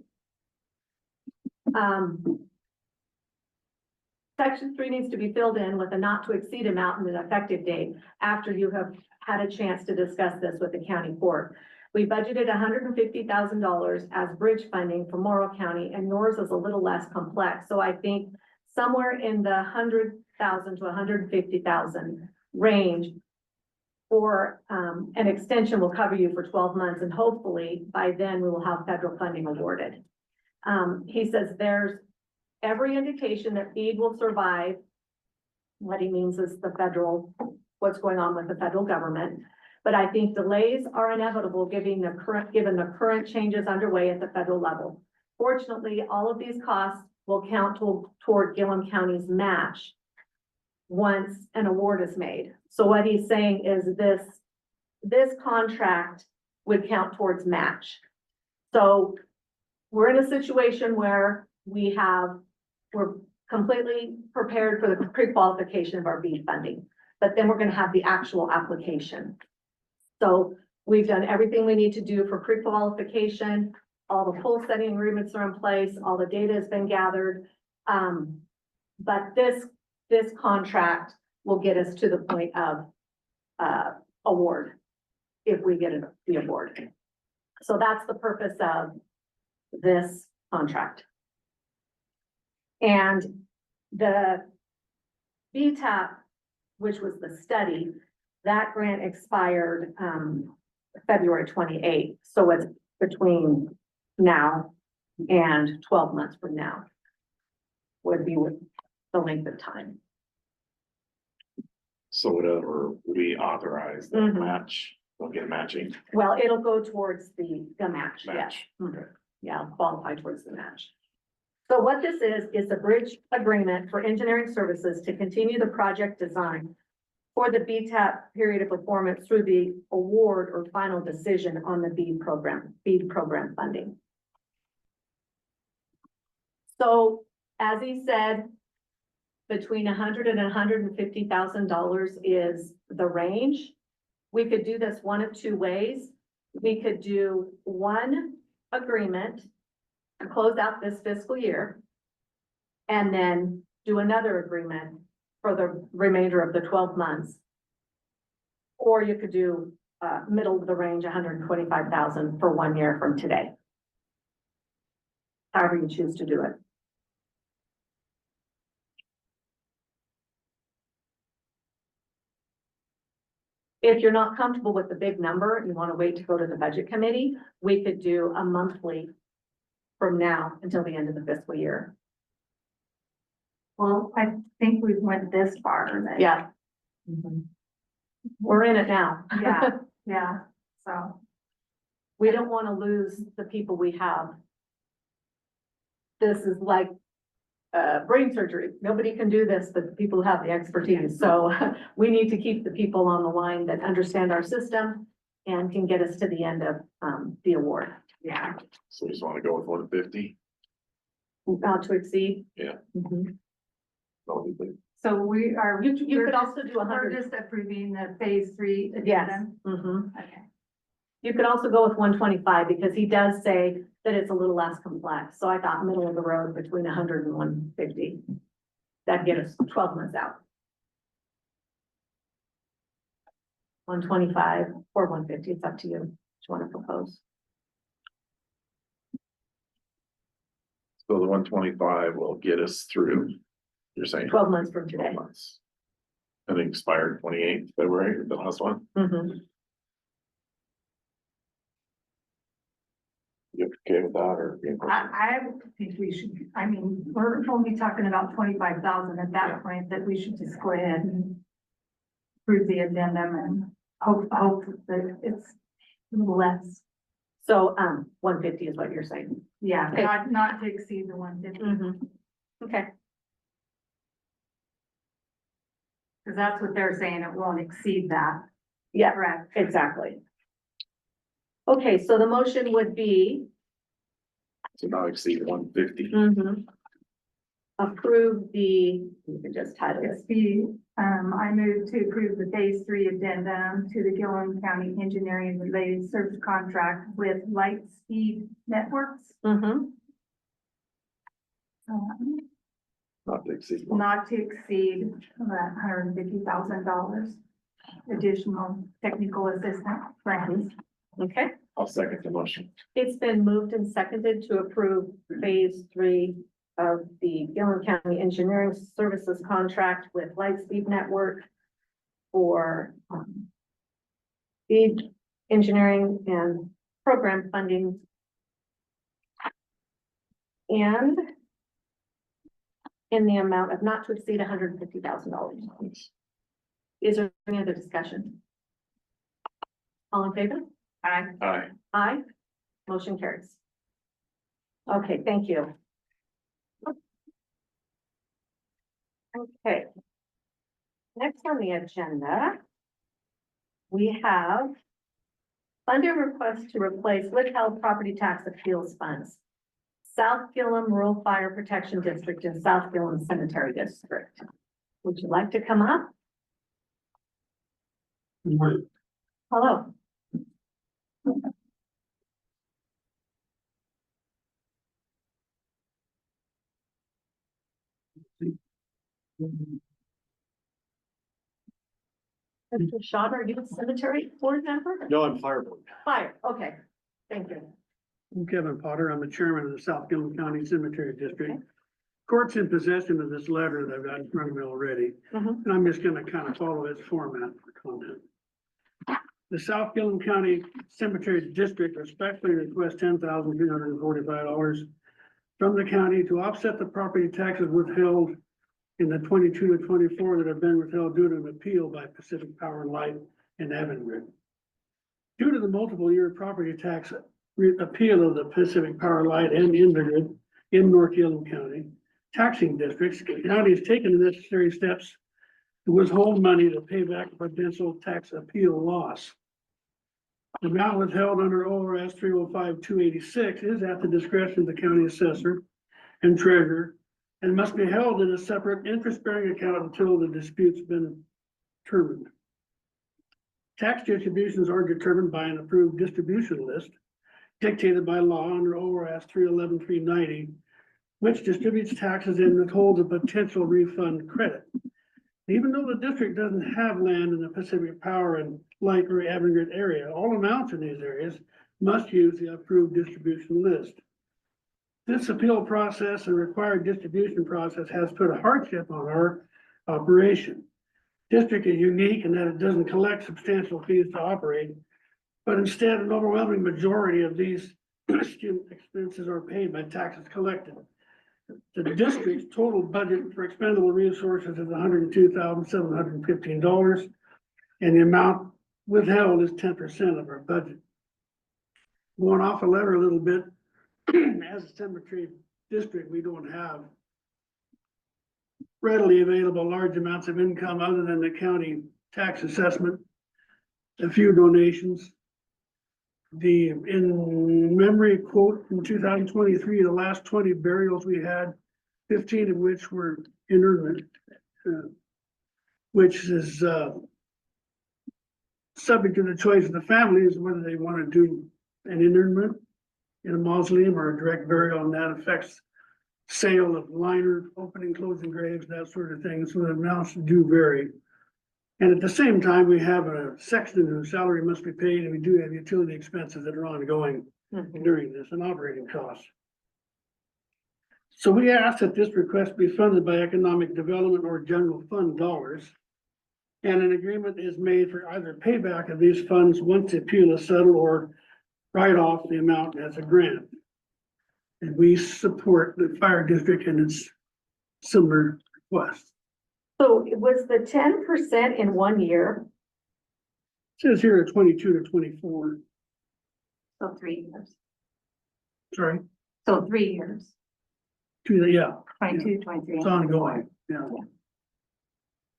Section 3 needs to be filled in with a not to exceed amount and an effective date after you have had a chance to discuss this with the county court. We budgeted $150,000 as bridge funding for Morrow County, and yours is a little less complex. So I think somewhere in the 100,000 to 150,000 range or, an extension will cover you for 12 months, and hopefully by then we will have federal funding awarded. He says there's every indication that BEAD will survive. What he means is the federal, what's going on with the federal government. But I think delays are inevitable given the current changes underway at the federal level. Fortunately, all of these costs will count toward Gillum County's match once an award is made. So what he's saying is this contract would count towards match. So we're in a situation where we're completely prepared for the pre-qualification of our BEAD funding, but then we're gonna have the actual application. So we've done everything we need to do for pre-qualification. All the pool setting agreements are in place, all the data has been gathered. But this contract will get us to the point of, award, if we get the award. So that's the purpose of this contract. And the BTAP, which was the study, that grant expired, February 28th. So it's between now and 12 months from now would be with the length of time. So whatever we authorize, the Mhm. match, we'll get matching. Well, it'll go towards the match, yes. Match. Mhm. Yeah, qualify towards the match. So what this is a bridge agreement for engineering services to continue the project design for the BTAP period of performance through the award or final decision on the BEAD program funding. So as he said, between $100,000 and $150,000 is the range. We could do this one of two ways. We could do one agreement to close out this fiscal year and then do another agreement for the remainder of the 12 months. Or you could do middle of the range, $125,000 for 1 year from today. However you choose to do it. If you're not comfortable with the big number and you want to wait to go to the budget committee, we could do a monthly from now until the end of the fiscal year. Well, I think we've went this far. that- Yeah. We're in it now. Yeah, yeah, so. We don't want to lose the people we have. This is like brain surgery. Nobody can do this, but the people who have the expertise. So we need to keep the people on the line that understand our system and can get us to the end of the award. Yeah. So we just wanna go with 150. Not to exceed. Yeah. Mhm. So we are. You could also do We're 100. just approving the phase 3 Yes. addendum. Mhm. Okay. You could also go with 125 because he does say that it's a little less complex. So I thought middle of the road between 100 and 150. That'd get us 12 months out. 125 or 150, it's up to you. What you want to propose? So the 125 will get us through, you're saying? 12 months from 12 today. months. I think expired 28th February, the last one. Mhm. You okay with that or? I think we should, I mean, we're only talking about 25,000 at Yeah. that point, that we should just go ahead and approve the addendum and hope that it's less. So 150 is what you're saying. Yeah, Okay. not to exceed the 150, Mhm. Okay. because that's what they're saying, it won't exceed that. Yeah, Correct. exactly. Okay, so the motion would be To not exceed 150. approve the, you can just title It's it. the, I move to approve the phase 3 addendum to the Gillum County Engineering Related Service Contract with Lightspeed Networks. Mhm. Not to exceed. Not to exceed that $150,000 additional technical assistance grants. Okay. I'll second the motion. It's been moved and seconded to approve phase 3 of the Gillum County Engineering Services contract with Lightspeed Network for Speed engineering and program funding. And in the amount of not to exceed $150,000. Is there any other discussion? All in favor? Aye. Aye. Aye. Motion carries. Okay, thank you. Okay. Next on the agenda, we have funding request to replace withheld property tax appeals funds. South Gillum Rural Fire Protection District and South Gillum Cemetery District. Would you like to come up? Hello. Mr. Shaw, are you a cemetery board member? No, I'm fireboard. Fire, okay, thank you. I'm Kevin Potter. I'm the chairman of the South Gillum County Cemetery District. Court's in possession of this letter that I've got in front of me already, Mhm. and I'm just gonna kind of follow its format for comment. The South Gillum County Cemetery District respectfully requests $10,345 from the county to offset the property taxes withheld in the 22 to 24 that have been withheld due to an appeal by Pacific Power and Light and Avangrid. Due to the multiple year property tax appeal of the Pacific Power Light and Avangrid in North Gillum County taxing districts, the county has taken the necessary steps to withhold money to pay back potential tax appeal loss. The amount withheld under ORS 305-286 is at the discretion of the county assessor and treasurer and must be held in a separate interest-bearing account until the dispute's been determined. Tax distributions are determined by an approved distribution list dictated by law under ORS 311-390, which distributes taxes and withholds a potential refund credit. Even though the district doesn't have land in the Pacific Power and Light or Avangrid area, all amounts in these areas must use the approved distribution list. This appeal process and required distribution process has put a hardship on our operation. District is unique in that it doesn't collect substantial fees to operate, but instead an overwhelming majority of these expenses are paid by taxes collected. The district's total budget for expendable resources is $102,715, and the amount withheld is 10% of our budget. Going off a letter a little bit, as a cemetery district, we don't have readily available large amounts of income other than the county tax assessment, a few donations. In memory quote from 2023, the last 20 burials we had, 15 of which were interment, which is subject to the choice of the families whether they want to do an interment in a mausoleum or a direct burial, and that affects sale of liner, opening, closing graves, that sort of thing. So the amounts do vary. And at the same time, we have a sexton whose salary must be paid, and we do have utility expenses that are ongoing during this and operating costs. So we ask that this request be funded by economic development or general fund dollars. And an agreement is made for either payback of these funds once the appeal is settled or write off the amount as a grant. And we support the fire district and its similar requests. So it was the 10% in 1 year? It says here at 22 to 24. So 3 years. Sorry, So 3 years, yeah, 22, 23. it's ongoing, yeah.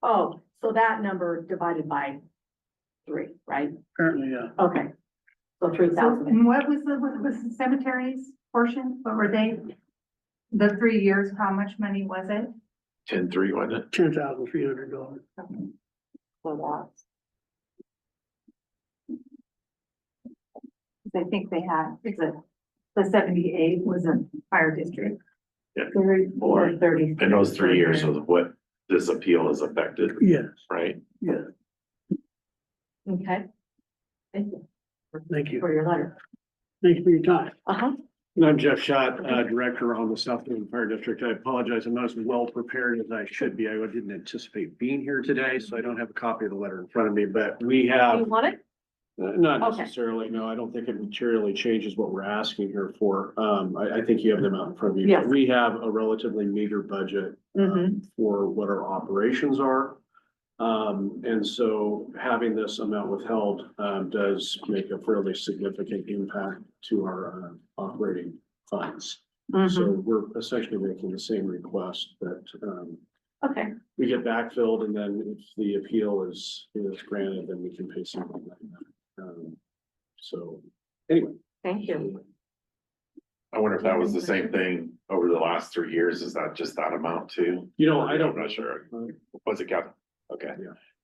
Oh, so that number divided by 3, right? Apparently, yeah. Okay. So So, 3,000. and what was the cemetery's portion? What were they? The 3 years, how much money was it? 10-3, wasn't it? $10,300. So that's I think they had, the 78 was a fire district. 34, 30. In those 3 years of what this appeal has affected, Yes, right? yes, Okay. Thank you thank you. for your letter. Thank you for your time. Uh-huh. I'm Jeff Schott, Director on the South Gillum Fire District. I apologize, I'm not as well prepared as I should be. I didn't anticipate being here today, so I don't have a copy of the letter in front of me, but we Do have, you want it? Not Okay. necessarily, no, I don't think it materially changes what we're asking here for. I think you have them out in front of you. Yes. We have a relatively meager budget for what our operations are. And so having this amount withheld, does make a fairly significant impact to our, operating funds. So we're essentially making the same request that, Okay, we get backfilled, and then if the appeal is granted, then we can pay something like that. So, anyway. thank you. I wonder if that was the same thing over the last 3 years. Is that just that amount too? You know, I don't. I'm not sure. What's it, Kevin? Okay.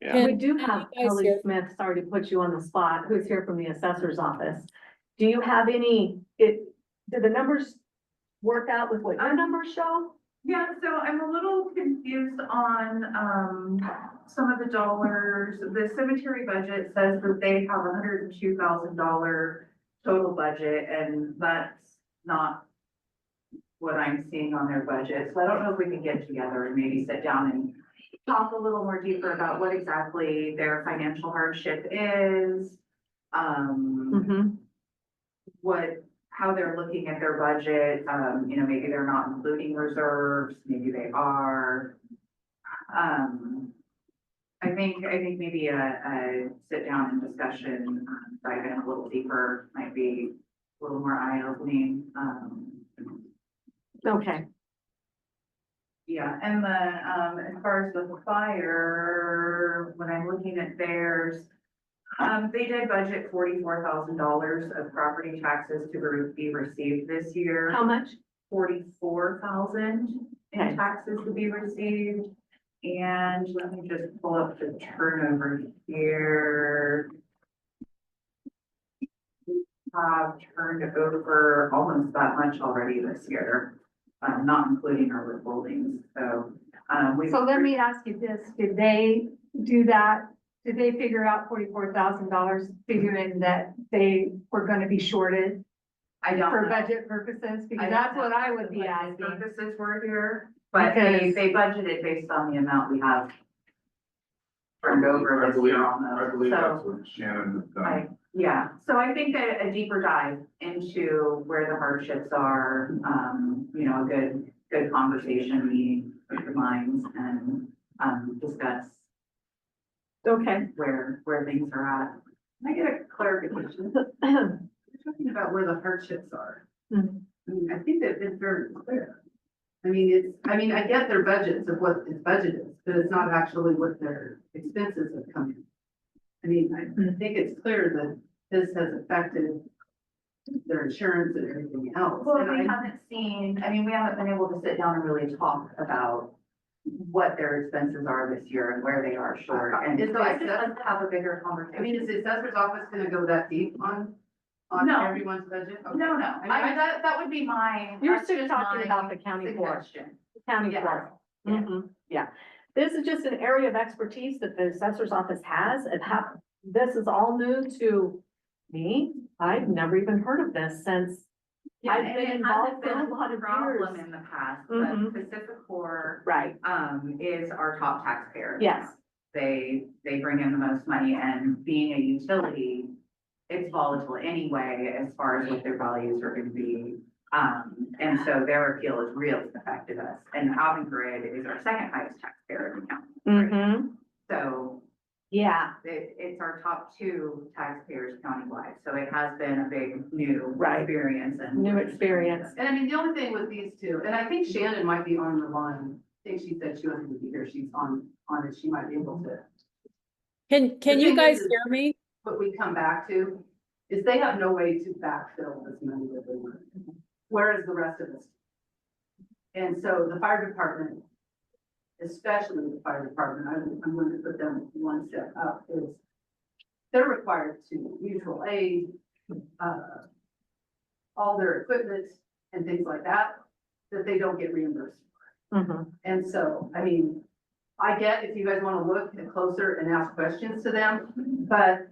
Yeah. We Yeah. do have you guys Kelly hear- Smith, sorry to put you on the spot, who's here from the assessor's office. Do you have any, did the numbers work out with what your numbers show? Yeah, so I'm a little confused on, some of the dollars. The cemetery budget says that they have $102,000 total budget, and that's not what I'm seeing on their budget. So I don't know if we can get together and maybe sit down and talk a little more deeper about what exactly their financial hardship is. How they're looking at their budget, maybe they're not including reserves, maybe they are. I think maybe a sit down and discussion, dive in a little deeper might be a little more eye opening. Okay, Yeah, and as far as the fire, when I'm looking at theirs, they did budget $44,000 of property taxes to be received this year. how much? 44,000 Okay. in taxes to be received. And let me just pull up the turnover here. We have turned over almost that much already this year, not including our withholdings, so. So let me ask you this, did they do that? Did they figure out $44,000, figuring that they were gonna be shorted I don't for know. budget purposes? I Because don't that's know what I what would the be budget asking. Purposes were here, but Because- they budgeted based on the amount we have turned over this year almost, so. what Shannon has Yeah, so I think a deeper dive into where the hardships are, a good conversation, meeting with the minds and, discuss Okay. where things are at. Can I get a clarification? You're talking about where the hardships are. Mhm. I mean, I think that it's very clear. I mean, I get their budgets of what its budget is, but it's not actually what their expenses have come in. I mean, I think it's clear that this has affected their insurance and everything else. Well, we haven't we haven't been able to sit down and really talk about what their expenses are this year and where they are short. And so I just like to have a bigger conversation. I mean, is the assessor's office gonna go that deep on No. everyone's budget? Okay. No, I mean, that would be You're that's still just talking my about the county court, suggestion. county Yeah. court. Yeah. Yeah. This is just an area of expertise that the assessor's office has. This is all new to me. I've never even heard of this since Yeah, I've and been it involved hasn't for been a lot of problem years. in the past, Mhm. but Pacific Core, Right, is our top taxpayer. yes, They bring in the most money, and being a utility, it's volatile anyway as far as what their values are gonna be. And so their appeal has really affected us, and Avangrid is our second highest taxpayer in the county. mm-hmm, So yeah, it's our top two taxpayers countywide, so it has been a big new Right. experience and. new experience. And I mean, the only thing with these two, and I think Shannon might be on the line. I think she said she wanted to be here. She's on it. She might be able to. Can The you thing guys is- hear me? What we come back to is they have no way to backfill this money that they want, whereas the rest of us. And so the fire department, especially the fire department, I'm going to put them one step up, is they're required to mutual aid, all their equipment and things like that, that they don't get reimbursed. Mhm. And so, I mean, I get if you guys want to look closer and ask questions to them, but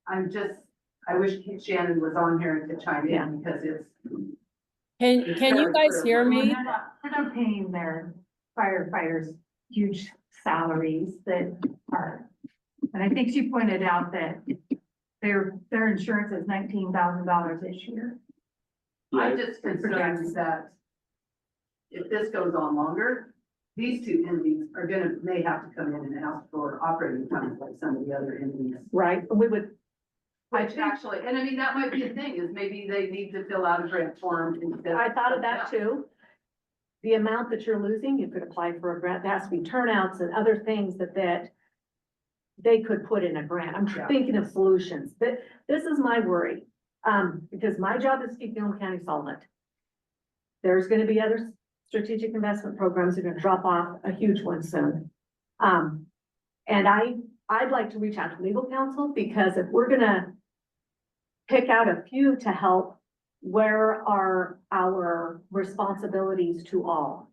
I wish Shannon was on here and could chime Yeah. in because it's. Can you guys hear me? We're not paying their firefighters huge salaries that are, and I think she pointed out that Their insurance is $19,000 this year. I'm just concerned that if this goes on longer, these two entities are may have to come in and ask for operating accounts like some of the other entities. Right, we would, Which actually, and I mean, that might be a thing, is maybe they need to fill out a grant form instead. I thought of that too. The amount that you're losing, you could apply for a grant, there has to be turnouts and other things that they could put in a grant. I'm Yeah. thinking of solutions, but this is my worry. Because my job is to keep Gillum County solvent. There's gonna be other strategic investment programs that are gonna drop off, a huge one soon. And I'd like to reach out to legal counsel, because if we're gonna pick out a few to help, where are our responsibilities to all?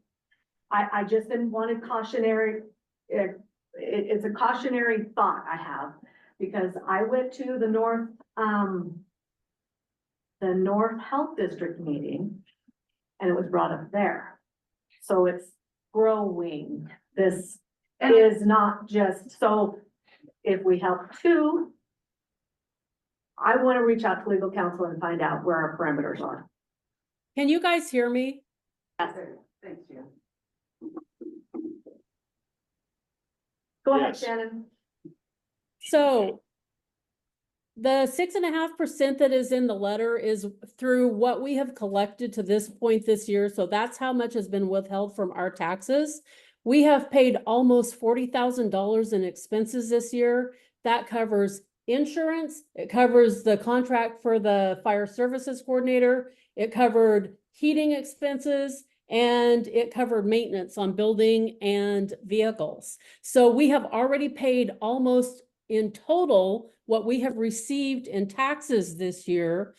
I just didn't want a cautionary, it's a cautionary thought I have, because I went to the North Health District meeting, and it was brought up there. So it's growing. This is not just, so if we help two, I want to reach out to legal counsel and find out where our parameters are. Can you guys hear me? Thanks, Jen. Go ahead, Yes. Shannon. So the 6.5% that is in the letter is through what we have collected to this point this year. So that's how much has been withheld from our taxes. We have paid almost $40,000 in expenses this year. That covers insurance. It covers the contract for the fire services coordinator. It covered heating expenses, and it covered maintenance on building and vehicles. So we have already paid almost in total what we have received in taxes this year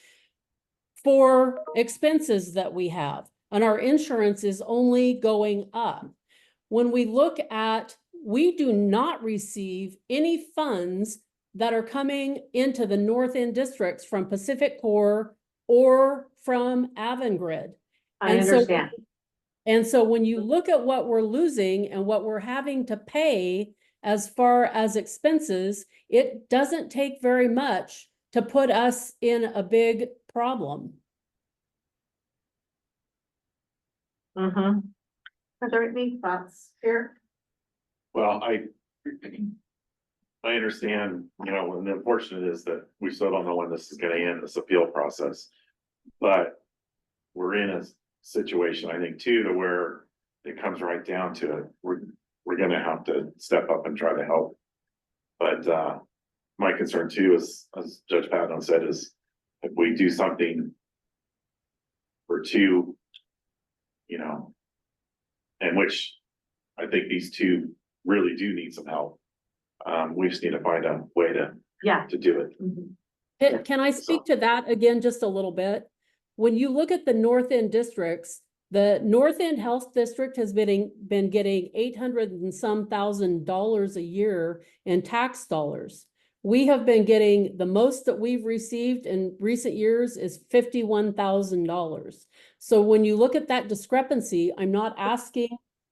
for expenses that we have, and our insurance is only going up. When we look at, we do not receive any funds that are coming into the North End districts from Pacific Core or from Avangrid. I And so- understand. And so when you look at what we're losing and what we're having to pay as far as expenses, it doesn't take very much to put us in a big problem. Mm-hmm. Are there any thoughts here? Well, I understand, and the unfortunate is that we still don't know when this is gonna end, this appeal process. But we're in a situation, I think, too, to where it comes right down to it. We're gonna have to step up and try to help. But my concern too is, as Judge Patton said, is if we do something for two, and which I think these two really do need some help. We just need to find a way to do it. Mhm. Can I speak to that again just a little bit? When you look at the North End districts, the North End Health District has been getting 800 and some $1,000 a year in tax dollars. We have been getting, the most that we've received in recent years is $51,000. So when you look at that discrepancy, I'm not asking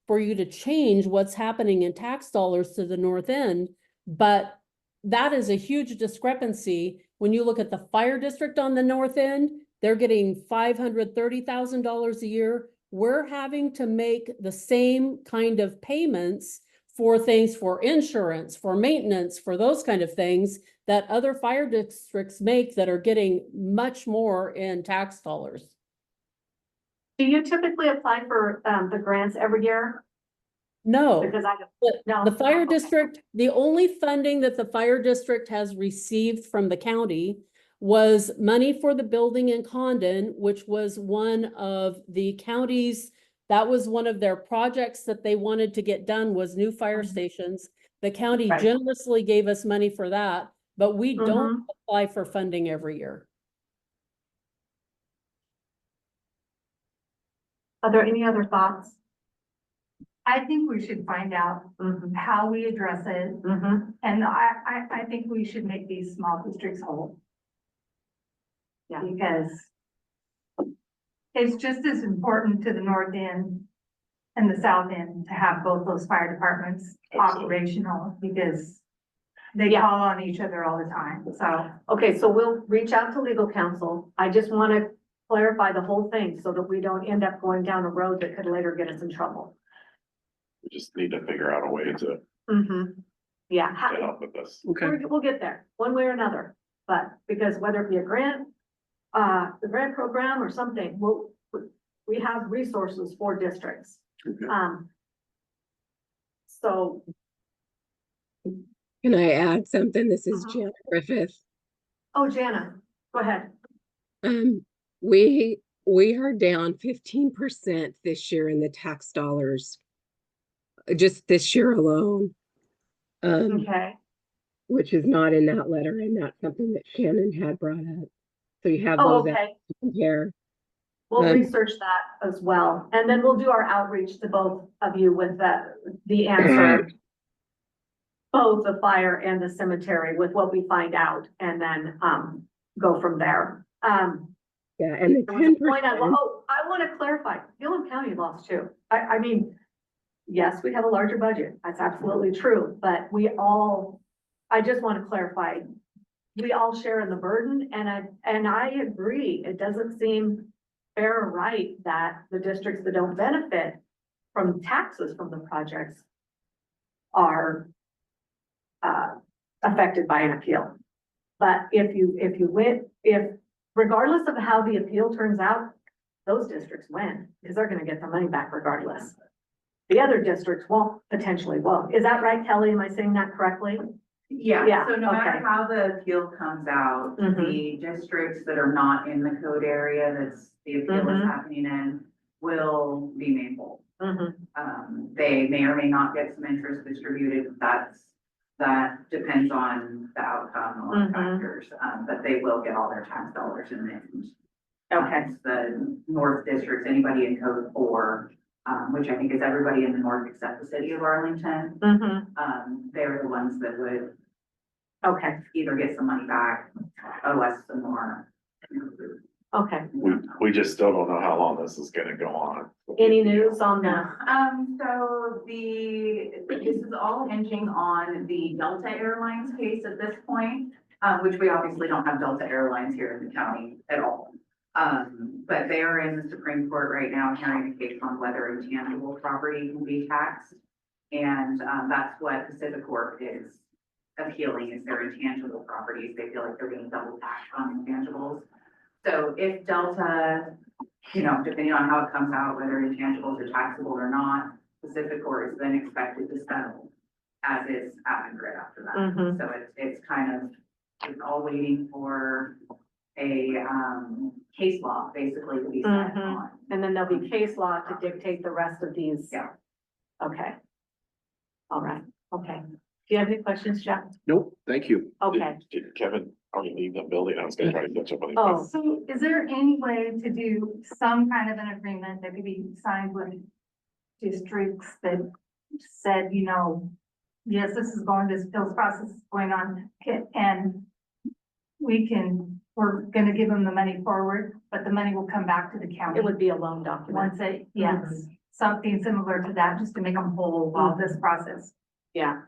for you to change what's happening in tax dollars to the North End, but that is a huge discrepancy. When you look at the fire district on the North End, they're getting $530,000 a year. We're having to make the same kind of payments for things, for insurance, for maintenance, for those kind of things that other fire districts make that are getting much more in tax dollars. Do you typically apply for the grants every year? No. Because The fire district, the only funding that the fire district has received from the county was money for the building in Condon, which was one of the county's, that was one of their projects that they wanted to get done, was new fire stations. The county Right. generously gave us money for that, but we don't Mhm. apply for funding every year. Are there any other thoughts? I think we should find out Mm-hmm. how we address it, Mm-hmm. and I think we should make these small districts whole. Yeah. Because it's just as important to the North End and the South End to have both those fire departments Absolutely. operational, because They Yeah. call on each other all the time, so. Okay, so we'll reach out to legal counsel. I just want to clarify the whole thing so that we don't end up going down a road that could later get us in trouble. We just need to figure out a way to Yeah, help with this. we'll get there, one way or another. But because whether it be a grant, the grant program or something, we have resources for districts. So, Can I add something? This is Uh-huh. Janet Griffith. oh, Jana, go ahead. We are down 15% this year in the tax dollars, just this year alone. Okay, Which is not in that letter, and that's something that Shannon had brought up. So you have oh, those out okay. to compare. We'll Um, research that as well, and then we'll do our outreach to both of you with the answer. Both the fire and the cemetery with what we find out, and then, go from there. Yeah, and the There was a 10%. point I want to clarify, Gillum County lost too. I mean, yes, we have a larger budget, that's absolutely true, but I just want to clarify, we all share in the burden, and I agree, it doesn't seem fair or right that the districts that don't benefit from taxes from the projects are affected by an appeal. But if regardless of how the appeal turns out, those districts win, because they're gonna get their money back regardless. The other districts potentially won't. Is that right, Kelly? Am I saying that correctly? Yeah, Yeah, so no matter okay. how the appeal comes out, the districts that are not in the code area that's the appeal is happening in will be made whole. They may or may not get some interest distributed, that depends on the outcome or factors, but they will get all their tax dollars in the end. Okay, The North Districts, anybody in code 4, which I think is everybody in the north except the city of Arlington, they're the ones that would okay, either get some money back or less than more. okay. We just still don't know how long this is gonna go on. Any news on the, So this is all hinging on the Delta Airlines case at this point, which we obviously don't have Delta Airlines here in the county at all. But they are in the Supreme Court right now hearing a case on whether intangible property can be taxed. And, that's what Pacific Corp is appealing, is their intangible properties. They feel like they're being double taxed on intangibles. So if Delta, depending on how it comes out, whether intangibles are taxable or not, Pacific Corp is then expected to settle as is Avangrid after that. So it's kind of, it's all waiting for a, case law basically to be set on. and then there'll be case law to dictate the rest of these? Yeah. Okay. All right, okay. Do you have any questions, Jeff? Nope, thank you. Okay. Did Kevin already leave the building? I was gonna try to catch up on him. Oh, So is there any way to do some kind of an agreement that could be signed with districts that said, yes, this appeals process is going on, and we're gonna give them the money forward, but the money will come back to the county. it would be a loan document. Yes, something similar to that, just to make them whole while this process Yeah.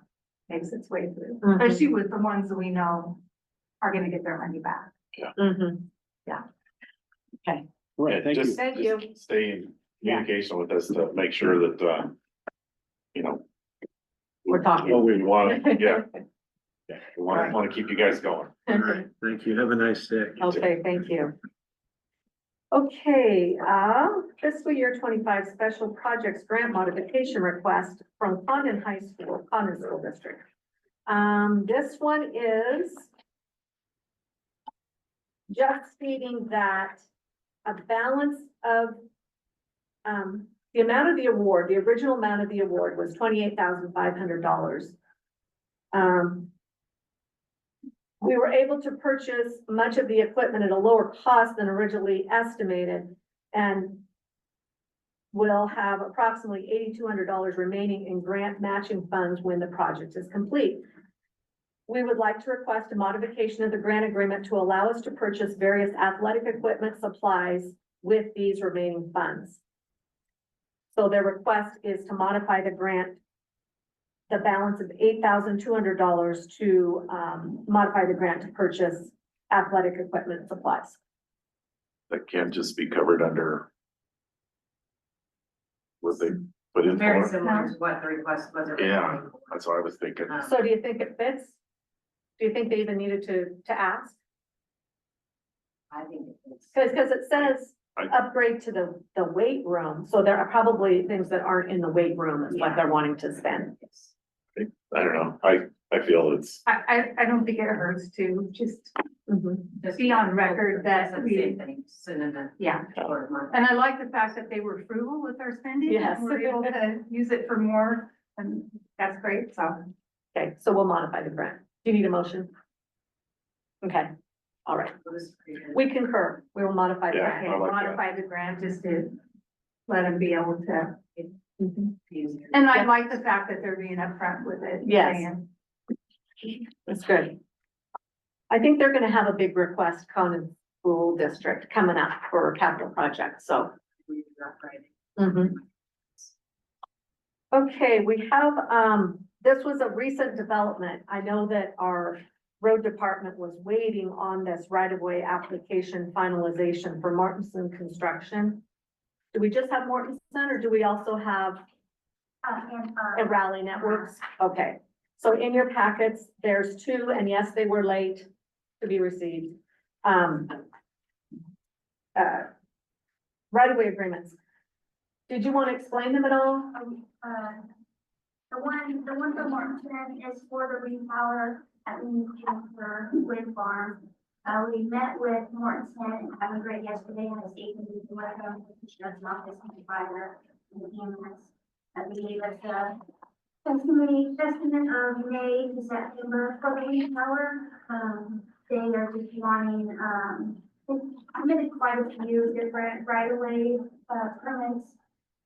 makes its way through, Mhm. especially with the ones that we know are gonna get their money back. Yeah, Okay, Right, thank you. just Thank you. stay in communication with us to make sure that, we're talking. what we want, yeah. Yeah, we want to keep you guys going. All right, thank you. Have a nice day. Okay, thank you. Okay, fiscal year 25 special projects grant modification request from Condon School District. This one is just stating that a balance of, the amount of the award, the original amount of the award was $28,500. We were able to purchase much of the equipment at a lower cost than originally estimated, and will have approximately $8,200 remaining in grant matching funds when the project is complete. We would like to request a modification of the grant agreement to allow us to purchase various athletic equipment supplies with these remaining funds. So their request is to modify the grant the balance of $8,200 to, modify the grant to purchase athletic equipment and supplies. That can't just be covered under what they put in Very for. similar to what the request was. Yeah, that's what I was thinking. So do you think it fits? Do you think they even needed to ask? I think it's. Because it says upgrade to the weight room, so there are probably things that aren't in the weight room is what they're wanting to spend. I don't know. I feel it's, I don't think it hurts to just Mhm. be on record that Same we, thing, synonym. yeah. Or month. And I like the fact that they were frugal with their spending. and Yes. We're able to use it for more, and that's great, so. Okay, so we'll modify the grant. Do you need a motion? Okay, all right. We concur. We will modify the Yeah. grant. I like that. Modify the grant just to let them be able to. Mhm. And I like the fact that they're being upfront with it. Yes. saying, That's good. I think they're gonna have a big request, Conan School District, coming up for capital projects, so. Mhm. Okay, we have, this was a recent development. I know that our road department was waiting on this right-of-way application finalization for Martinson Construction. Do we just have Mortensen, or do we also have a Rally Networks? Okay, so in your packets, there's two, and yes, they were late to be received. Right-of-way agreements. Did you want to explain them at all? The one for Mortensen is for the repower at the wind farm. We met with Mortensen and had a great yesterday and was able to do with them, the sheriff's office and the fire and the ambulance. They gave us a estimate of May to September for the repower. They are just wanting, they submitted quite a few different right-of-way, permits.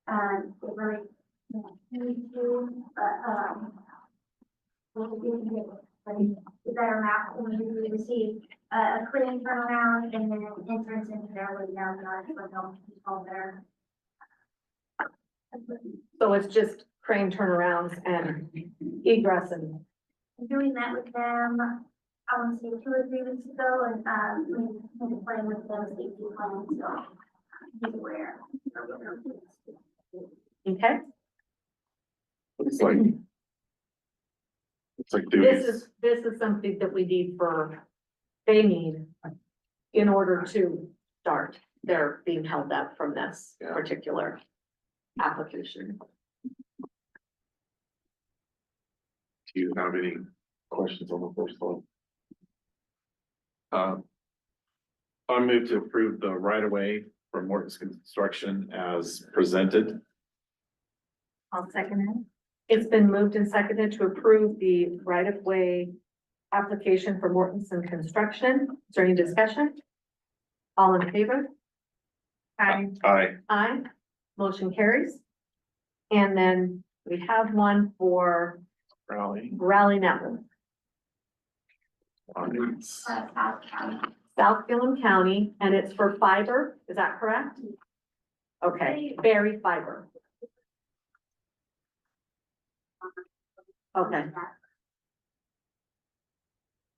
They really need to, we can get a better map when we receive a clean turnaround and then an entrance into their way down there for them people there. So it's just crane turnarounds and egress and, Doing that with them, I want to say 2 or 3 weeks ago, and we been playing with them safety plans, so he's aware. okay? it's like This duties. is something that we need they need in order to start. They're being held up from this Yeah. particular application. Do you have any questions on the first one? I move to approve the right of way for Morton's Construction as presented. I'll second it. It's been moved and seconded to approve the right-of-way application for Mortensen Construction. Is there any discussion? All in favor? Aye. Aye. Aye. Motion carries. And then we have one for Rally. Rally Network, South Gillum County, and it's for fiber. Is that correct? Okay, Berry Fiber. Okay.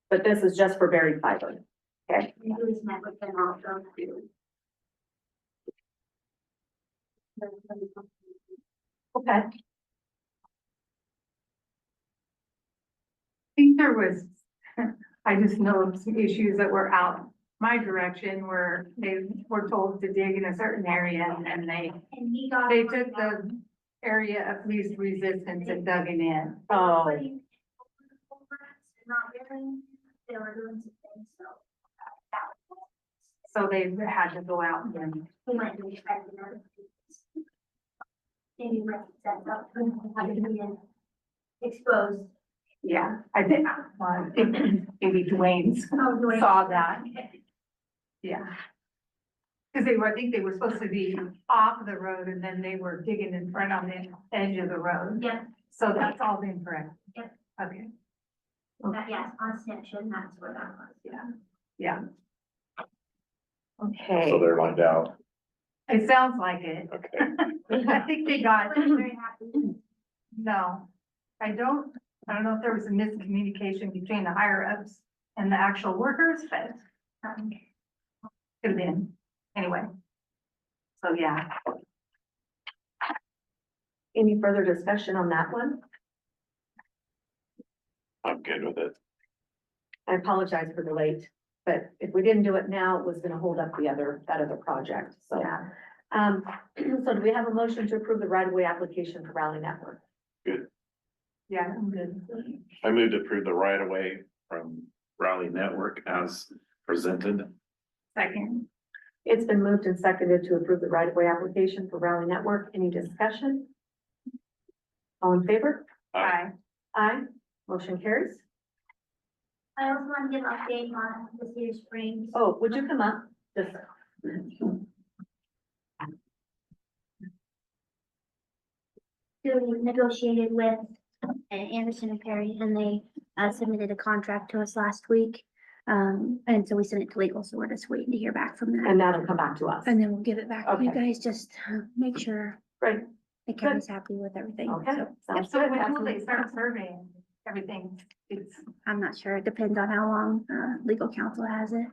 But this is just for buried fiber. Okay, We just met with them also. okay. I think there was, I just know of some issues that were out my direction where they were told to dig in a certain area and they And he got. took the area of least resistance and dug it in. Oh, Not really, they were doing some things, so. So they had to go out and, He went and inspected it. Maybe went set up, had to be exposed. yeah, I think, maybe Dwayne's Oh, Dwayne. saw that. Yeah. Cause I think they were supposed to be off the road and then they were digging in front on the edge of the road. Yeah, So that's all incorrect. Yep. Okay, that, yes, on Snapchat, that's where that was. yeah, okay. So they're lined out. it sounds like it. Okay. I think they got, Very happy. no, I don't know if there was a miscommunication between the higher ups and the actual workers, but could have been, anyway. So, yeah. Any further discussion on that one? I'm good with it. I apologize for the late, but if we didn't do it now, it was gonna hold up that other project, so. Yeah. So do we have a motion to approve the right-of-way application for Rally Network? Yeah, I'm good. I moved to approve the right of way from Raleigh Network as presented. Second. It's been moved and seconded to approve the right-of-way application for Rally Network. Any discussion? All in favor? Aye. Aye. Motion carries. I also want to give an update on this year's spring. Oh, would you come up? Just. So we negotiated with Anderson and Perry, and they submitted a contract to us last week. And so we sent it to legal, so we're just waiting to hear back from them. And that'll come back to us. And then we'll give it back to you Okay. guys, just make sure Great. the county's happy with everything. Okay. So Sounds So good. when will they start surveying everything? It's, I'm not sure. It depends on how long legal counsel has it.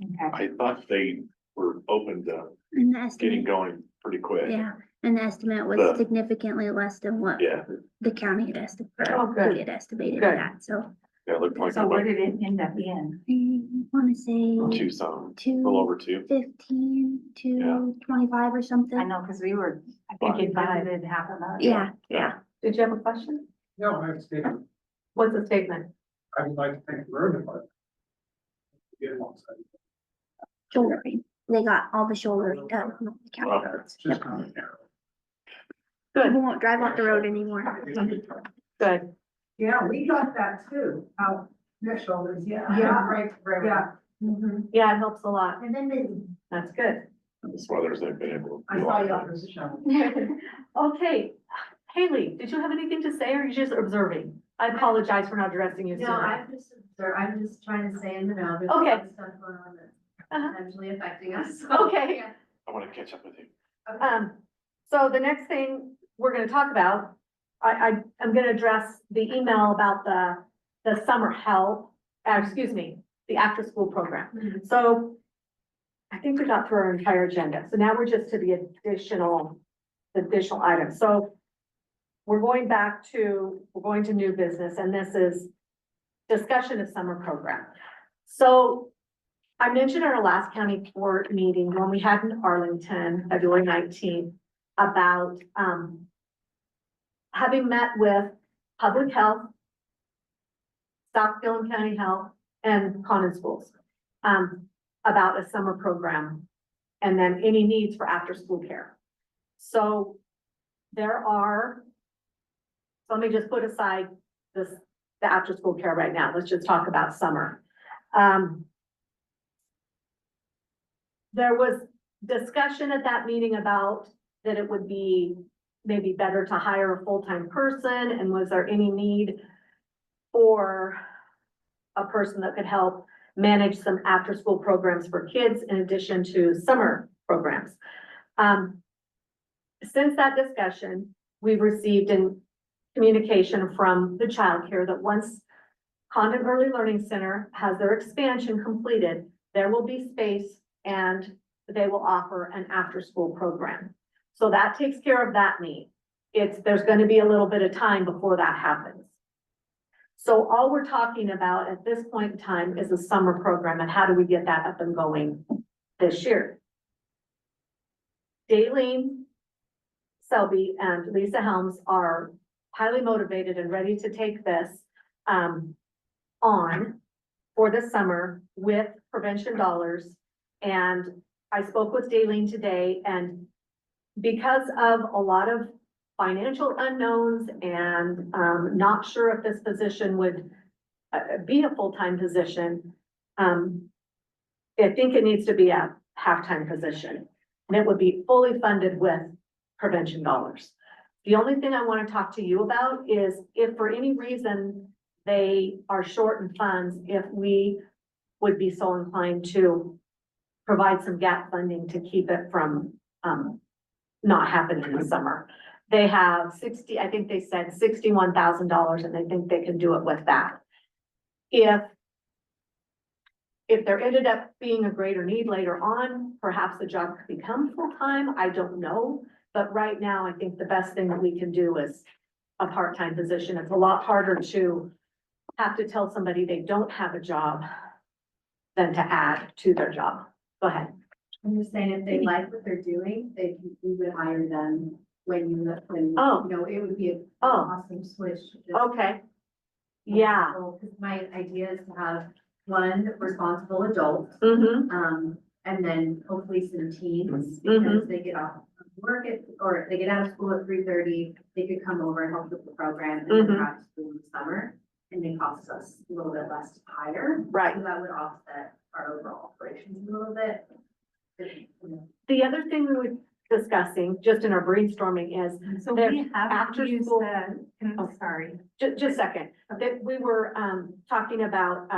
okay. I thought they were open to And the getting estimate, going pretty quick. yeah, and the estimate was The- significantly less than what Yeah, the county had estimated, Oh, good. we had estimated Good. that, so. yeah, it looked like So where about did it end up being? I wanna say two some, a two. little over two. 15 Yeah. to 25 or something. I know, because we were, I think it visited half of us. Yeah, Yeah. yeah. Did you have a question? No, I have a statement. What's the statement? I would like to thank the road department. Get it on site. Shouldering. They got all the shouldering done on the county Wow. roads. Just Yep. kind of narrow. Good, People won't drive off the road anymore. good. Yeah, we got that too, out their shoulders, yeah. Yeah. Right, yeah. Yeah, it helps a lot. And then busy. That's good. This weather's they've been able to. I do saw all you that. on the show. Okay, Haley, did you have anything to say or are you just observing? I apologize for not addressing you No, sooner. I'm just trying to stay in the know. There's a Okay. lot of stuff going on that's Uh-huh. potentially affecting us. Okay. I want to catch up with you. So the next thing we're gonna talk about, I'm gonna address the email about the summer help, the after-school program. So I think we got through our entire agenda. So now we're just to the additional items. So we're going to new business, and this is discussion of summer program. So I mentioned at our last county court meeting, when we had in Arlington, February 19th, about, having met with public health, South Gillum County Health, and Condon Schools, about a summer program, and then any needs for after-school care. So let me just put aside the after-school care right now. Let's just talk about summer. There was discussion at that meeting about that it would be maybe better to hire a full-time person, and was there any need for a person that could help manage some after-school programs for kids in addition to summer programs? Since that discussion, we've received in communication from the childcare that once Condon Early Learning Center has their expansion completed, there will be space and they will offer an after-school program. So that takes care of that need. There's going to be a little bit of time before that happens. So all we're talking about at this point in time is a summer program, and how do we get that up and going this year? Daleen Selby and Lisa Helms are highly motivated and ready to take this on for the summer with prevention dollars. And I spoke with Daleen today, and because of a lot of financial unknowns and not sure if this position would be a full-time position, I think it needs to be a half-time position, and it would be fully funded with prevention dollars. The only thing I want to talk to you about is if for any reason they are short in funds, if we would be so inclined to provide some gap funding to keep it from not happening in the summer. They have 60, I think they said $61,000, and they think they can do it with that. If there ended up being a greater need later on, perhaps the job could become full-time, I don't know. But right now, I think the best thing that we can do is a part-time position. It's a lot harder to have to tell somebody they don't have a job than to add to their job. Go ahead. I'm just saying, if they like what they're doing, we would hire them when Oh. you know, it would be an Oh. awesome switch. Okay. Yeah. Because my idea is to have one responsible adult, Mm-hmm. and then hopefully some teens, Mhm. because they get off of work or they get out of school at 3:30, they could come over and help with the program and then Mhm. back to school in the summer. And it costs us a little bit less to hire. Right. So that would offset our overall operations a little bit. The other thing we were discussing, just in our brainstorming, is So There- we have after to use school- sorry. just a second, that we were, talking about,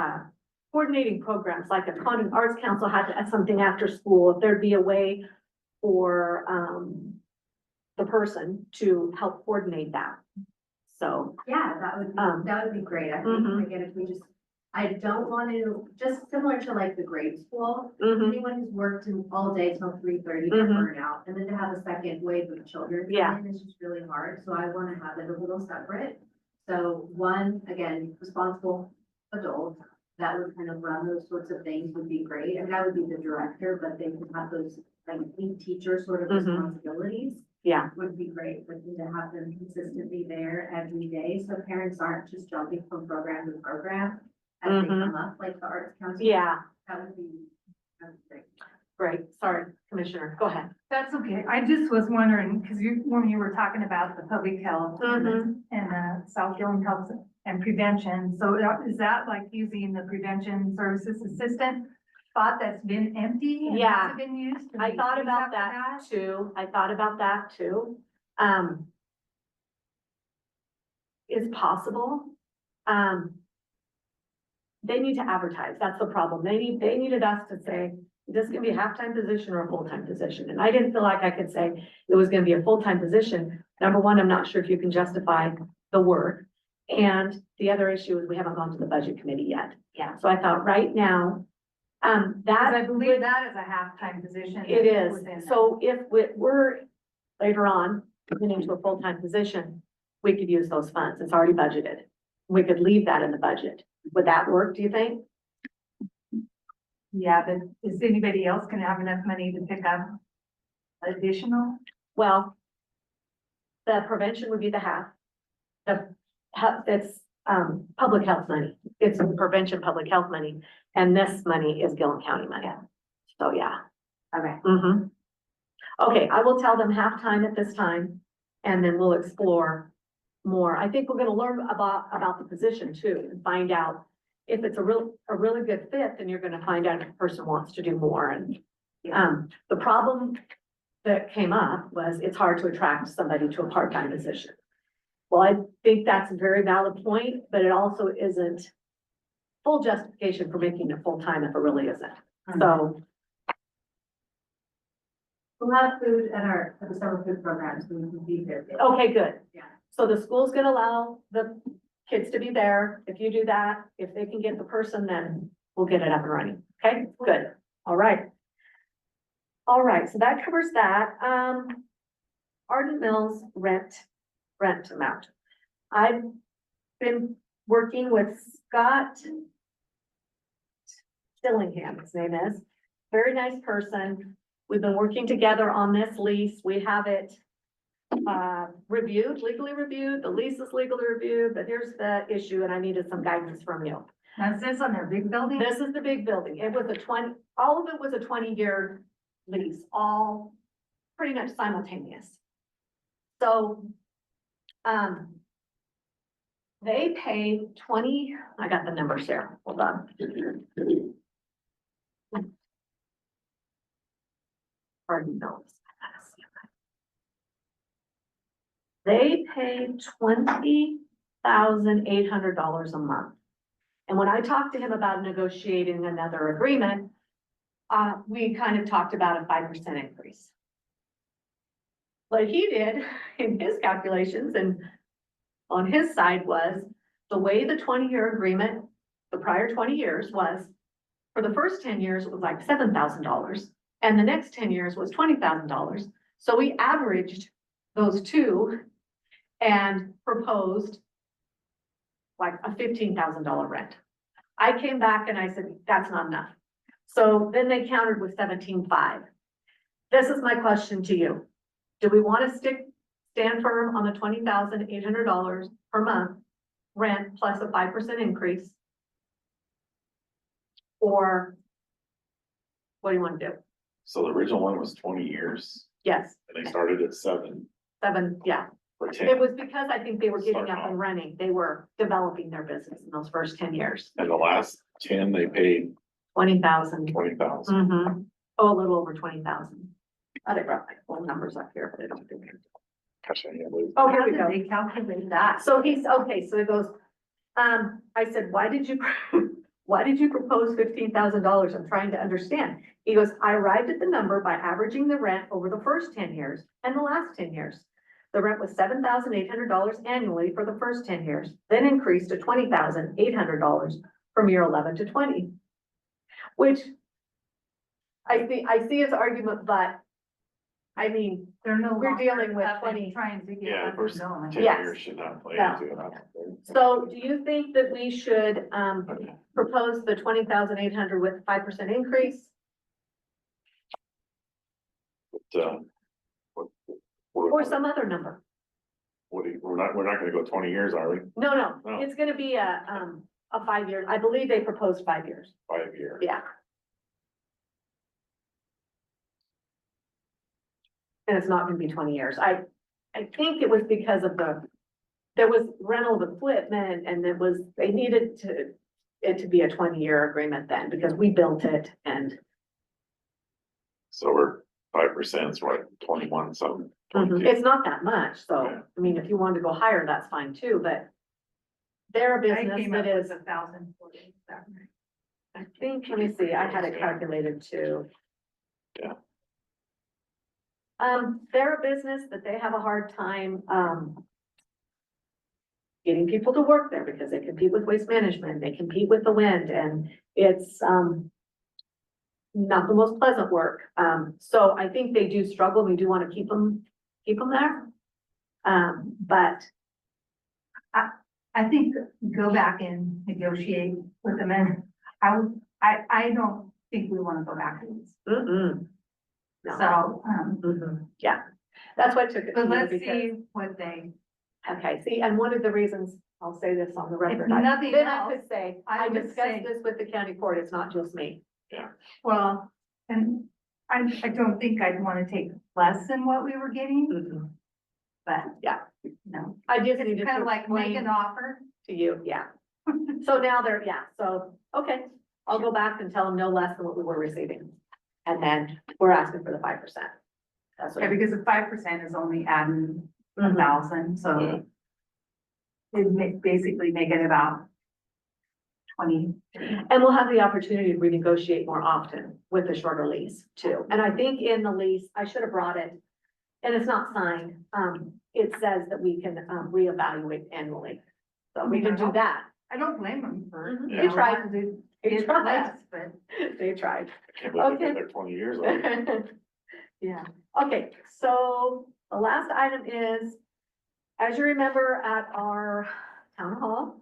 coordinating programs, like the Condon Arts Council had something after school, if there'd be a way for, the person to help coordinate that. So, Yeah, that would be great. I think, Mhm. again, if we just, I don't want to, just similar to like the grade school, mhm, anyone who's worked all day till 3:30, they're Mhm. burnt out. And then to have a second wave of children come Yeah. in is just really hard. So I want to have it a little separate. So one, again, responsible adult that would kind of run those sorts of things would be great. I mean, I would be the director, but they could have those like lead teacher sort of Mhm. responsibilities. yeah, Would be great for them to have them consistently there every day, so parents aren't just jumping from program to program as they Mhm. come up, like the arts council. yeah, That would be great. great, sorry, Commissioner, go ahead. That's okay. I just was wondering, because when you were talking about the public health Mhm. and South Gillen Health and prevention, so is that like using the prevention services assistant spot that's been empty and Yeah. hasn't been used? Can I we thought use about for that too. I thought about that too. Is possible. They need to advertise. That's the problem. They needed us to say, is this gonna be a half-time position or a full-time position? And I didn't feel like I could say it was gonna be a full-time position. Number one, I'm not sure if you can justify the work. And the other issue is we haven't gone to the budget committee yet. Yeah, so I thought right now, Because that I believe would- that is a half-time position. it is. within that. So if we're later on getting into a full-time position, we could use those funds. It's already budgeted. We could leave that in the budget. Would that work, do you think? Yeah, but is anybody else gonna have enough money to pick up additional? Well, the prevention would be the half. It's, public health money. It's prevention, public health money, and this money is Gillum County money. So, yeah. Okay. Mm-hmm. Okay, I will tell them half-time at this time, and then we'll explore more. I think we're gonna learn about the position too, and find out if it's a really good fit, then you're gonna find out if the person wants to do more. And, the problem that came up was it's hard to attract somebody to a part-time position. Well, I think that's a very valid point, but it also isn't full justification for making it full-time if it really isn't. So, We'll have food at the summer food programs, so we can be there. okay, good. Yeah. So the school's gonna allow the kids to be there. If you do that, if they can get the person, then we'll get it up and running. Okay, good. All right. All right, so that covers that. Arden Mills rent amount. I've been working with Scott Dillingham, his name is. Very nice person. We've been working together on this lease. We have it legally reviewed. The lease is legally reviewed, but here's the issue, and I needed some guidance from you. Now, is this on their big building? This is the big building. It was all of it was a 20-year lease, all pretty much simultaneous. So, they pay I got the numbers here, hold on. Pardon those. They pay $20,800 a month. And when I talked to him about negotiating another agreement, we kind of talked about a 5% increase. what he did in his calculations and on his side was the way the 20-year agreement, the prior 20 years was, for the first 10 years, it was like $7,000 and the next 10 years was $20,000. So we averaged those two and proposed like a $15,000 rent. I came back and I said, that's not enough. So then they countered with 17.5. This is my question to you. Do we want to stand firm on the $20,800 per month rent plus a 5% increase? Or what do you want to do? So the original one was 20 years Yes, and they started at 7 yeah. for 10. It was because I think they were getting Starting up off. and running. They were developing their business in those first 10 years. And the last 10, they paid 20,000. 20,000. Mm-hmm. Oh, a little over 20,000. I brought my full numbers up here, but I don't think. Gosh, I can't believe. Oh, here How we did go. they calculate that? So he's, okay, so it goes, I said, why did you propose $15,000? I'm trying to understand. He goes, I arrived at the number by averaging the rent over the first 10 years and the last 10 years. The rent was $7,800 annually for the first 10 years, then increased to $20,800 from year 11 to 20. Which I see his argument, but I mean, They're no we're longer dealing with up and 20. Trying to get Yeah, the up first and 10 going. Yes. years should not play No. into it. So do you think that we should, propose the 20,800 with 5% increase? But, Or some other number? we're not gonna go 20 years, are we? No, No. it's gonna be a 5 year, I believe they proposed 5 years. 5 year. Yeah. And it's not gonna be 20 years. I think it was because of there was rental of equipment and they needed it to be a 20-year agreement then because we built it and. So we're 5%, so we're at 21, so. It's not that much, so, Yeah. I mean, if you wanted to go higher, that's fine too, but. They're a I business came that up is, with 1,040. I think, let me see, I had it calculated too. Yeah. They're a business that they have a hard time, getting people to work there because they compete with waste management, they compete with the wind, and it's, not the most pleasant work. So I think they do struggle. We do want to keep them there. But I think go back and negotiate with them and I don't think we want to go backwards. no. So, Yeah, that's what took it. but to me let's because- see what they, Okay, see, and one of the reasons, I'll say this on the record. If nothing Then I else, could say, I I would discussed say- this with the county court. It's not just me. well, and I don't think I'd want to take less than what we were getting, but Yeah, no. I just It's needed kind to of like make explain an offer. to you, yeah. So now so, okay, I'll go back and tell them no less than what we were receiving. And then we're asking for the 5%. That's what. Yeah, because the 5% is only adding Mhm. 1,000, so it basically make it about 20. And we'll have the opportunity to renegotiate more often with the shorter lease too. And I think in the lease, I should have brought it, and it's not signed. It says that we can reevaluate annually. So we can do that. I don't blame them for. Mhm. you They know, tried. wanting to They get tried. less, but They tried. I can't believe they've Okay. been there 20 years already. Yeah, okay, so the last item is, as you remember at our town hall,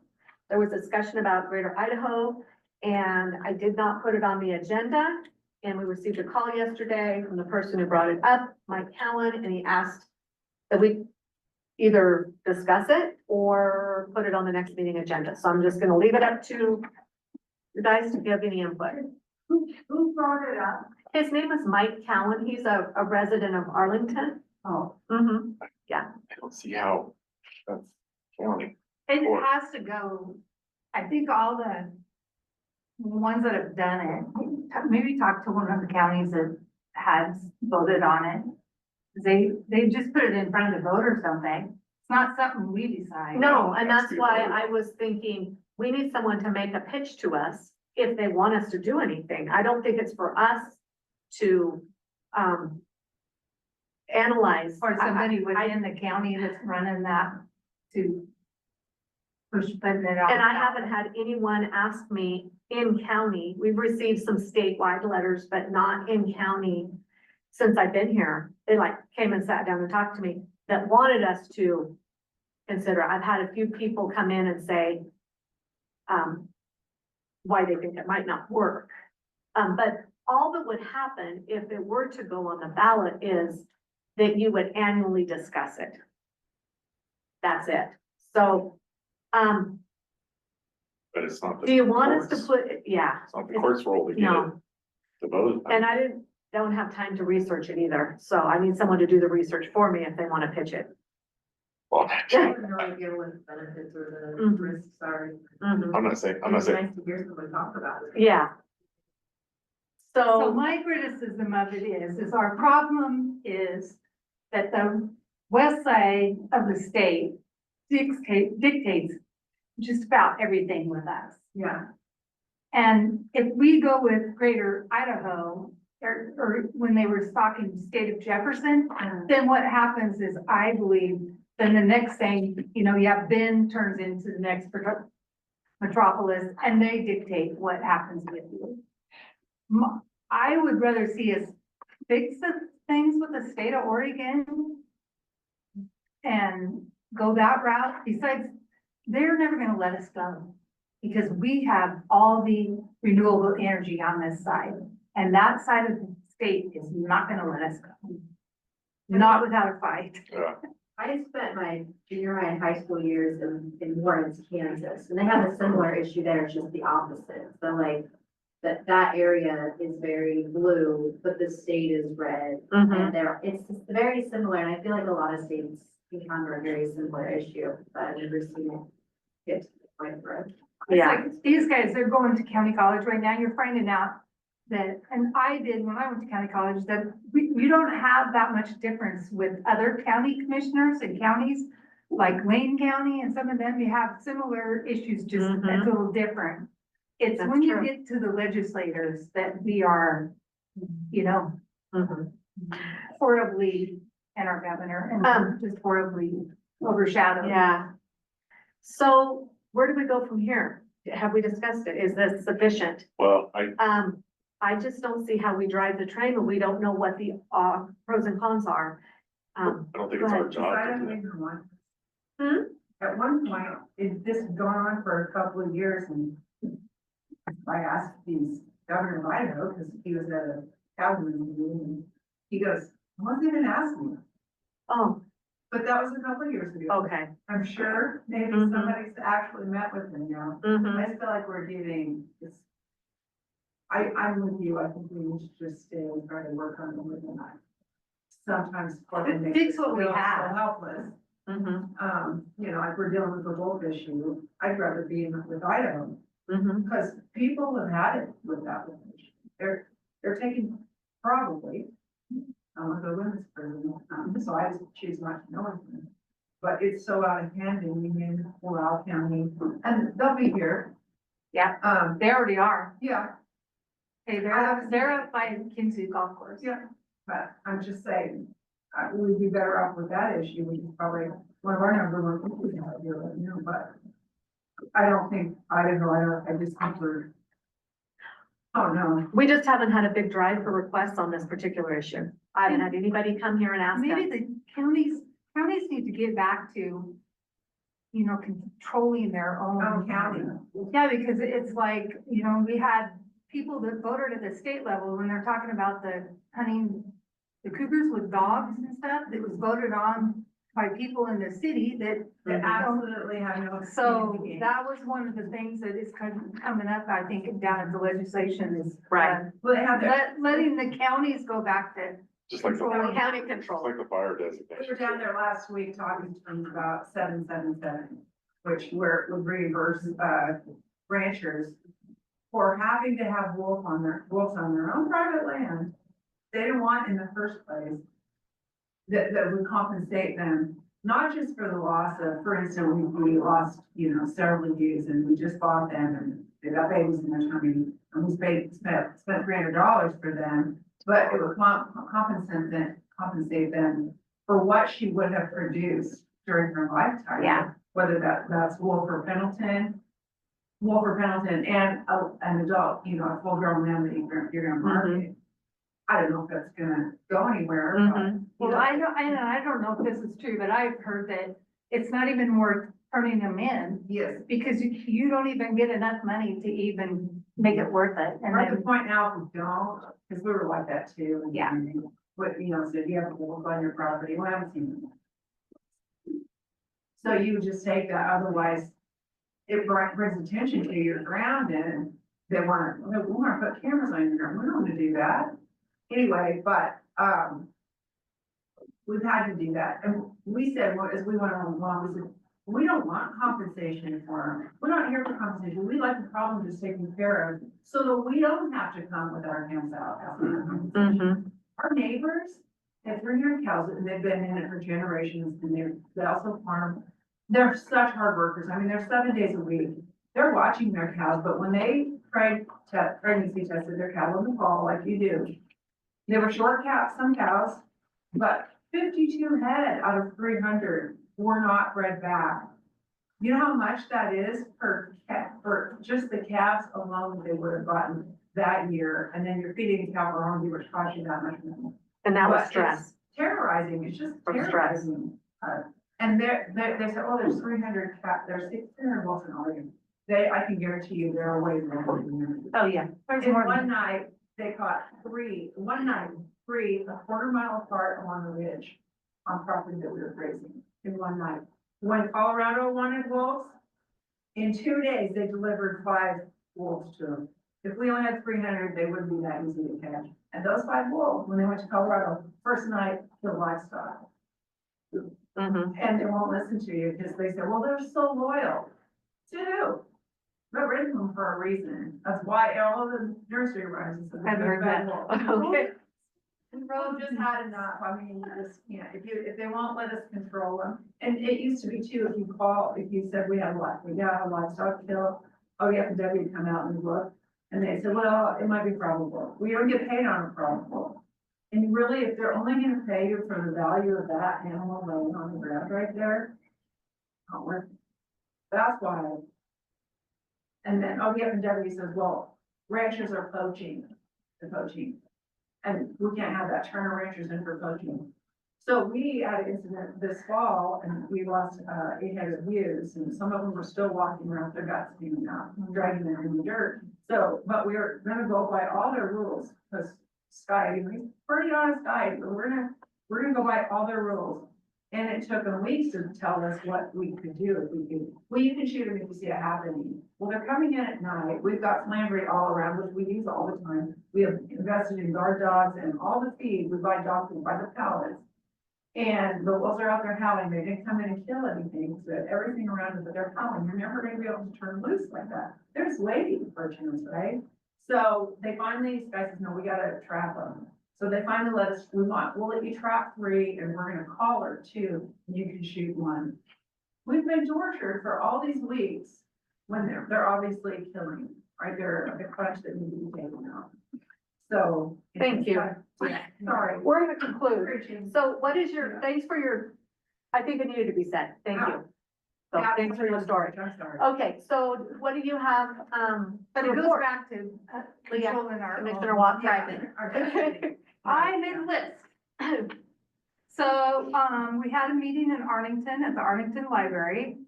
there was discussion about Greater Idaho, and I did not put it on the agenda. And we received a call yesterday from the person who brought it up, Mike Cowan, and he asked that we either discuss it or put it on the next meeting agenda. So I'm just gonna leave it up to you guys to give any input. who brought it up? His name is Mike Cowan. He's a resident of Arlington. Oh, Mm-hmm. I don't see how that's county. it Or- has to go, I think all the ones that have done it, maybe talk to one of the counties that has voted on it. They just put it in front of the vote or something. It's not something we decide. No, and That's that's the why vote. I was thinking, we need someone to make a pitch to us if they want us to do anything. I don't think it's for us to, analyze. Or somebody I- within the county that's running that to push, putting it out. And I haven't had anyone ask me in county, we've received some statewide letters, but not in county. Since I've been here, they like came and sat down and talked to me that wanted us to consider. I've had a few people come in and say, why they think it might not work. But all that would happen if it were to go on the ballot is that you would annually discuss it. That's it. So, But it's not. the do you want us to courts- put, yeah, It's not the court's role to get it no. to vote. And I don't have time to research it either. So I need someone to do the research for me if they want to pitch it. Well, I have no idea what the benefits or the Mhm. risks are. Mhm. I'm not saying, It's nice to hear someone talk about it. Yeah. So So, my criticism of it is our problem is that the west side of the state dictates just about everything with us. Yeah. And if we go with Greater Idaho, or when they were talking state of Jefferson, then what happens is, I believe, then the next thing, you know, you have Bend turns into the next metropolis, and they dictate what happens with you. I would rather see us fix the things with the state of Oregon and go that route. Besides, they're never gonna let us go because we have all the renewable energy on this side. And that side of the state is not gonna let us go. Not without a fight. I spent my junior high and high school years in Lawrence, Kansas, and they have a similar issue there, it's just the opposite. So like, that area is very blue, but the state is red. mhm. And it's very similar, and I feel like a lot of states encounter a very similar issue, but I've never seen it get to the point where. It's Yeah. like, these guys, they're going to county college right now, you're finding out that, and I did when I went to county college, that we don't have that much difference with other county commissioners and counties, like Wayne County and some of them, you have similar issues, just it's a little different. It's That's when you true. get to the legislators that we are, you know, Mhm. horribly, and our governor, and just horribly overshadowed. Yeah. So where do we go from here? Have we discussed it? Is this sufficient? Well, I just don't see how we drive the train when we don't know what the, pros and cons are. I don't think it's our job I to don't do that. even want. Hmm? At one point, this had gone on for a couple of years and I asked the governor of Idaho, because he was at a cabinet meeting, and he goes, "Why didn't even ask me?" Oh, But that was a couple of years ago. okay. I'm sure maybe Mhm. somebody's actually met with him now. Mhm. I feel like we're getting this. I'm with you, I think we should just stay and try to work on it with them. Sometimes. it makes Fix us what we feel so have. Helpless, Mhm. you know, like we're dealing with the wolf issue, I'd rather be with Idaho. Mhm. Because people have had it with that wolf issue. They're taking probably, the women's prison, so I just choose not to know anything. But it's so out of hand in Union, Corral County, and they'll be here. Yeah, they already are. Yeah, Hey, they're up by Kinsey Golf Course. yeah, but I'm just saying, we'd be better off with that issue, which is probably one of our number one issues out here right now, but I don't think Idaho, I just think we're, oh, no. We just haven't had a big drive for requests on this particular issue. I haven't had anybody come here and ask Maybe us. the counties need to get back to, you know, controlling their own County. Yeah, because it's like, you know, we had people that voted at the state level when they're talking about the hunting, the cougars with dogs and stuff, that was voted on by people in the city that. They absolutely have no. So that was one of the things that is coming up, I think, down at the legislation is. Right. Well, they have their. Letting the counties go back to. Just like Control, the, county just control. like the fire We designation. were down there last week talking to them about 777, which would reimburse, ranchers for having to have wolves on their own private land. They didn't want in the first place. That would compensate them, not just for the loss of, for instance, we lost, you know, several ewes and we just bought them and they got babies in their tummy. And we spent $300 for them, but it would compensate compensate them for what she would have produced during her lifetime. Yeah. Whether that's Wolfer Pendleton and an adult, you know, a full-grown man that you're gonna market. I don't know if that's gonna go anywhere, but. Well, I don't know if this is true, but I've heard that it's not even worth turning them in Yes, because you don't even get enough money to even make it worth it. And we're at the then, point now, if we don't, because we were like that too. and- Yeah. What, you know, so if you have a wolf on your property, well, I haven't seen them. So you would just take that, otherwise it brings attention to your ground and they wanna put cameras on your ground. We don't wanna do that. Anyway, but, we've had to do that. And we said, well, as we went along, we said, we don't want compensation for them. We're not here for compensation. We like the problem just taken care of so that we don't have to come with our hands out. asking for compensation. Our neighbors have 300 cows and they've been in it for generations and they also farm. They're such hard workers. I mean, they're 7 days a week. They're watching their cows, but when they pregnancy tested their cattle in the fall, like you do, they were short some cows, but 52 head out of 300 were not bred back. You know how much that is for just the calves alone that they would have gotten that year, and then you're feeding the cow wrong, which cost you that much money. And that was But stress. it's terrorizing, it's just From stress. terrorizing. And they said, oh, there's 300 there's 600 wolves in Oregon. I can guarantee you there are way more than that. oh yeah. There's In more one than- night, they caught three, a quarter mile apart along the ridge on property that we were grazing in one night. When Colorado wanted wolves, in 2 days, they delivered 5 wolves to them. If we only had 300, they wouldn't be that easy to catch. And those 5 wolves, when they went to Colorado, first night, killed livestock. And they won't listen to you because they say, well, they're so loyal. To who? They're raising them for a reason. That's why all of the nursery rhymes. I've heard that. Okay. Road just had enough. I mean, you know, if they won't let us control them. And it used to be too, if you said we got a livestock kill, oh, yeah, and Debbie would come out and look. And they said, well, it might be probable. We don't get paid on a probable. And really, if they're only gonna pay you for the value of that animal laying on the ground right there, not worth it. That's why. And then, oh, yeah, and Debbie says, well, ranchers are poaching, they're poaching. And we can't have that, turn our ranchers in for poaching. So we had an incident this fall and we lost 800 ewes and some of them were still walking around with their guts hanging out, dragging them in the dirt. So, but we were gonna go by all their rules, because Sky, he's pretty honest guy, but we're gonna go by all their rules. And it took them weeks to tell us what we could do if we could. Well, you can shoot them if you see it happening. Well, they're coming in at night. We've got Flandry all around, which we use all the time. We have invested in guard dogs and all the feed. We buy dog food by the pallets. And the wolves are out there howling. They didn't come in and kill anything, so everything around us, but they're howling. You're never gonna be able to turn loose like that. They're just waiting for a chance, right? So they finally, Sky says, no, we gotta trap them. So they finally let us, we'll let you trap 3 and we're gonna collar 2, and you can shoot 1. We've been tortured for all these weeks when they're obviously killing, right? They're a bunch that need to be taken out. So. Thank you. Yeah, sorry. We're gonna conclude. Preaching. So what is your, thanks for your, I think it needed to be said. Thank you. So Yeah, thanks for your story. I'm sorry. Okay, so what do you have, But it goes report? back to Leah, controlling our. Commissioner own- Watts, Yeah. right? I made a list. So, we had a meeting in Arlington at the Arlington Library.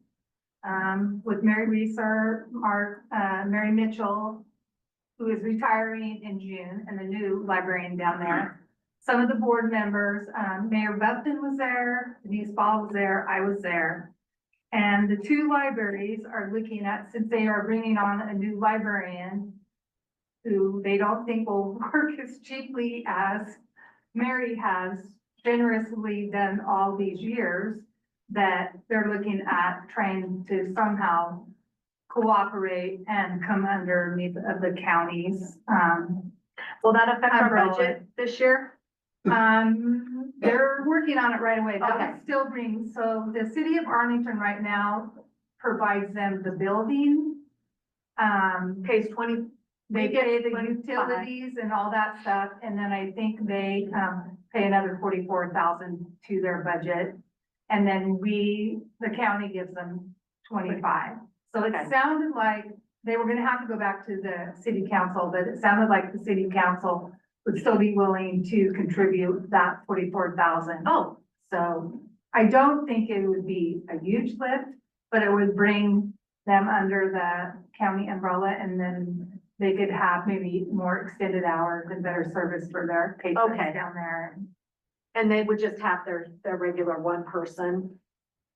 With Mary Reeser, Mary Mitchell, who is retiring in June, and the new librarian down there. Some of the board members, Mayor Buffton was there, Denise Ball was there, I was there. And the 2 libraries are looking at, since they are bringing on a new librarian, who they don't think will work as cheaply as Mary has generously done all these years, that they're looking at trying to somehow cooperate and come underneath of the counties. Will that affect our Umbrella. budget this year? They're working on it right away. That Okay. would still bring, so the city of Arlington right now provides them the building. Pays 20, They We get pay the 25. utilities and all that stuff, and then I think they, pay another 44,000 to their budget. And then the county gives them 25. So it Okay. sounded like they were gonna have to go back to the city council, but it sounded like the city council would still be willing to contribute that 44,000. Oh, So I don't think it would be a huge lift, but it would bring them under the county umbrella, and then they could have maybe more extended hours and better service for their patrons Okay. down there. and they would just have their regular one person.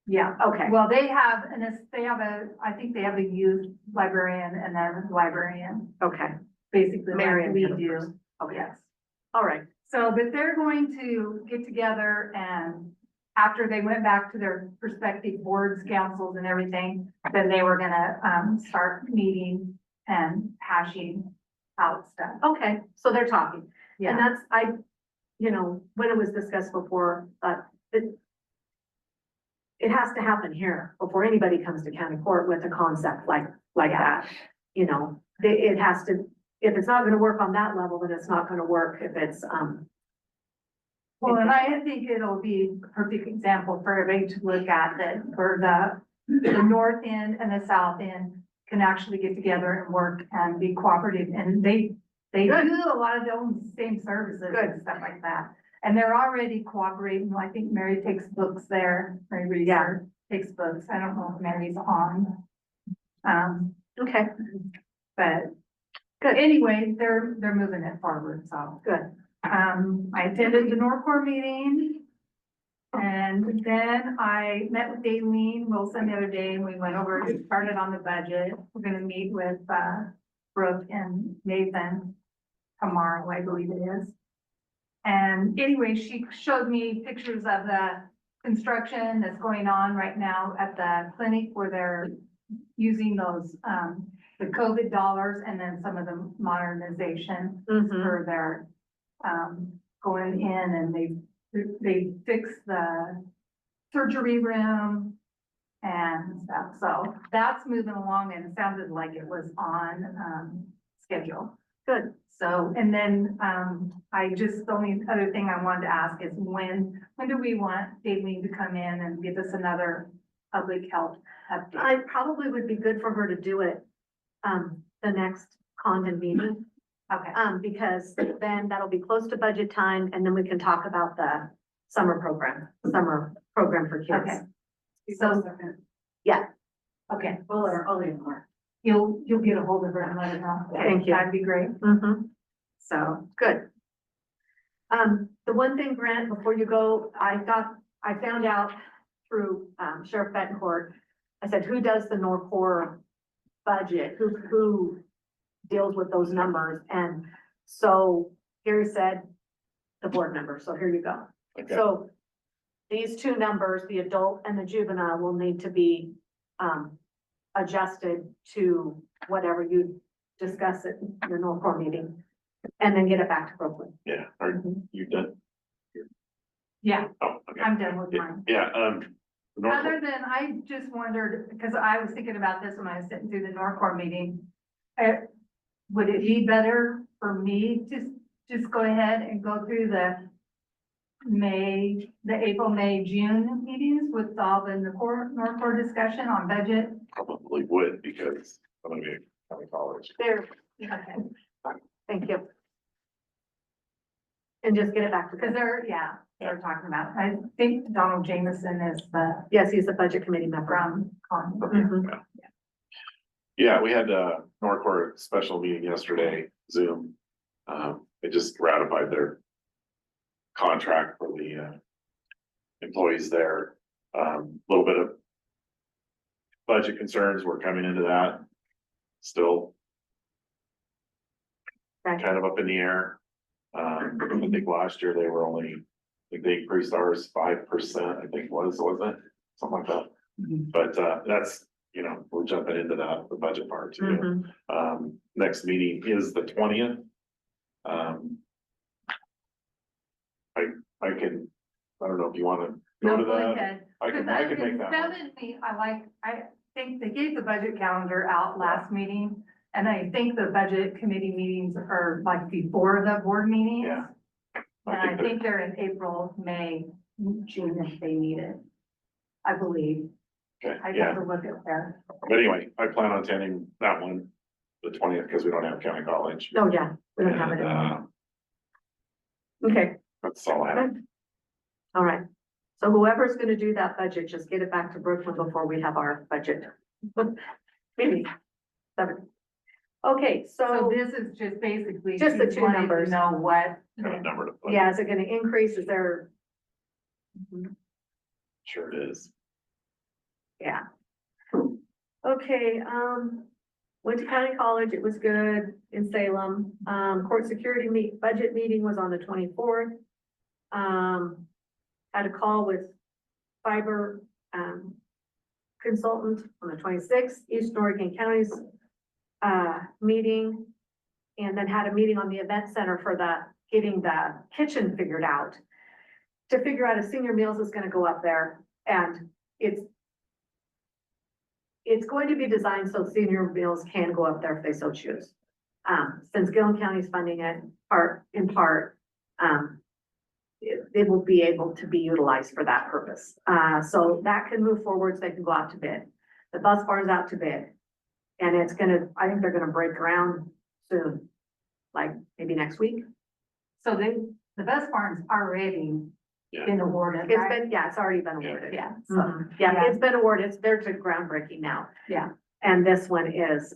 Yeah, Okay, well, they have, I think they have a youth librarian and then a librarian, okay, basically Marion like we kind of do. person. Okay. Yes. all right. So, but they're going to get together, and after they went back to their respective boards, councils and everything, then they were gonna, start meeting and hashing out stuff. Okay, so they're talking. And Yeah, that's, when it was discussed before, it has to happen here before anybody comes to county court with a concept like Yeah. that. It has to, if it's not gonna work on that level, then it's not gonna work if it's, well, and I think it'll be a perfect example for everybody to look at, that for the north end and the south end can actually get together and work and be cooperative, and they Good. do a lot of their own same services Good. and stuff like that. And they're already cooperating. I think Mary takes books there. Mary Reeser takes books. I don't know if Mary's on. okay, But Good. anyway, they're moving it forward, so. good. I attended the Norcore meeting. And then I met with Daleen Wilson the other day, and we went over, started on the budget. We're gonna meet with, Brooke and Nathan tomorrow, I believe it is. And anyway, she showed me pictures of the construction that's going on right now at the clinic, where they're using those, the COVID dollars and then some of the modernization Mhm. for their, going in, and they fixed the surgery room and stuff. So that's moving along, and it sounded like it was on, schedule. Good. So, and then, the only other thing I wanted to ask is when do we want Daleen to come in and give us another public health update? I probably would be good for her to do it, the next Condon meeting. Okay, Because then that'll be close to budget time, and then we can talk about the summer program for kids. okay. So, Yeah. okay, I'll let her. you'll get a hold of her and let her know. Thank you. That'd be great. Mm-hmm. So, good. The one thing, Grant, before you go, I found out through, Sheriff Betancourt, I said, who does the Norcore budget? Who deals with those numbers? And so Gary said, the board member, so here you go. Okay. So these two numbers, the adult and the juvenile, will need to be, adjusted to whatever you discuss at your Norcore meeting, and then get it back to Brooklyn. Yeah, are you done? Yeah, Oh, okay. I'm done with mine. Yeah, Other than, I just wondered, because I was thinking about this when I was sitting through the Norcore meeting. Would it be better for me to just go ahead and go through the April, May, June meetings with all the Norcore discussion on budget? probably would, because I'm gonna be at county college. There, Okay, thank you. And just get it back to because them. they're talking about, I think Donald Jameson is the Yes, he's a budget committee member. from Con. Mhm. Yeah, we had a Norcore special meeting yesterday, Zoom. They just ratified their contract for the employees there. Little bit of budget concerns were coming into that. Still Okay. kind of up in the air. I think last year they were only, I think they increased ours 5%, I think wasn't it? Something like that. But that's, we're jumping into that, the budget part too. Mhm. Next meeting is the 20th. I don't know if you wanna go No, to go that. ahead. I can make that one. I think they gave the budget calendar out last meeting, and I think the budget committee meetings are like before the board meetings. Yeah. And I think they're in April, May, June if they need it. I believe. Okay, I yeah, got to look at there. but anyway, I plan on attending that one, the 20th, because we don't have county college. Oh, yeah, we don't have it And, anymore. Okay, that's all I have. good. All right. So whoever's gonna do that budget, just get it back to Brooklyn before we have our budget. Maybe 7. Okay, So so, this is just basically. Just the she's two wanting to numbers. Know what. Got a number to put. yeah, is it gonna increase? Is there? Sure it is. Yeah. Okay, went to county college, it was good in Salem. Court security budget meeting was on the 24th. Had a call with fiber, consultant on the 26th, East Oregon County's, meeting. And then had a meeting on the event center for getting the kitchen figured out. To figure out if senior meals is gonna go up there, and it's going to be designed so senior meals can go up there if they so choose. Since Gillum County's funding it in part, it will be able to be utilized for that purpose. So that can move forward, so they can go out to bid. The bus bar's out to bid. And I think they're gonna break ground soon, like maybe next week. So the bus barn's already Yeah. been awarded, It's right? been, it's already been awarded. Yeah, so, Yeah, it's been awarded. They're to groundbreaking now. yeah, And this one is,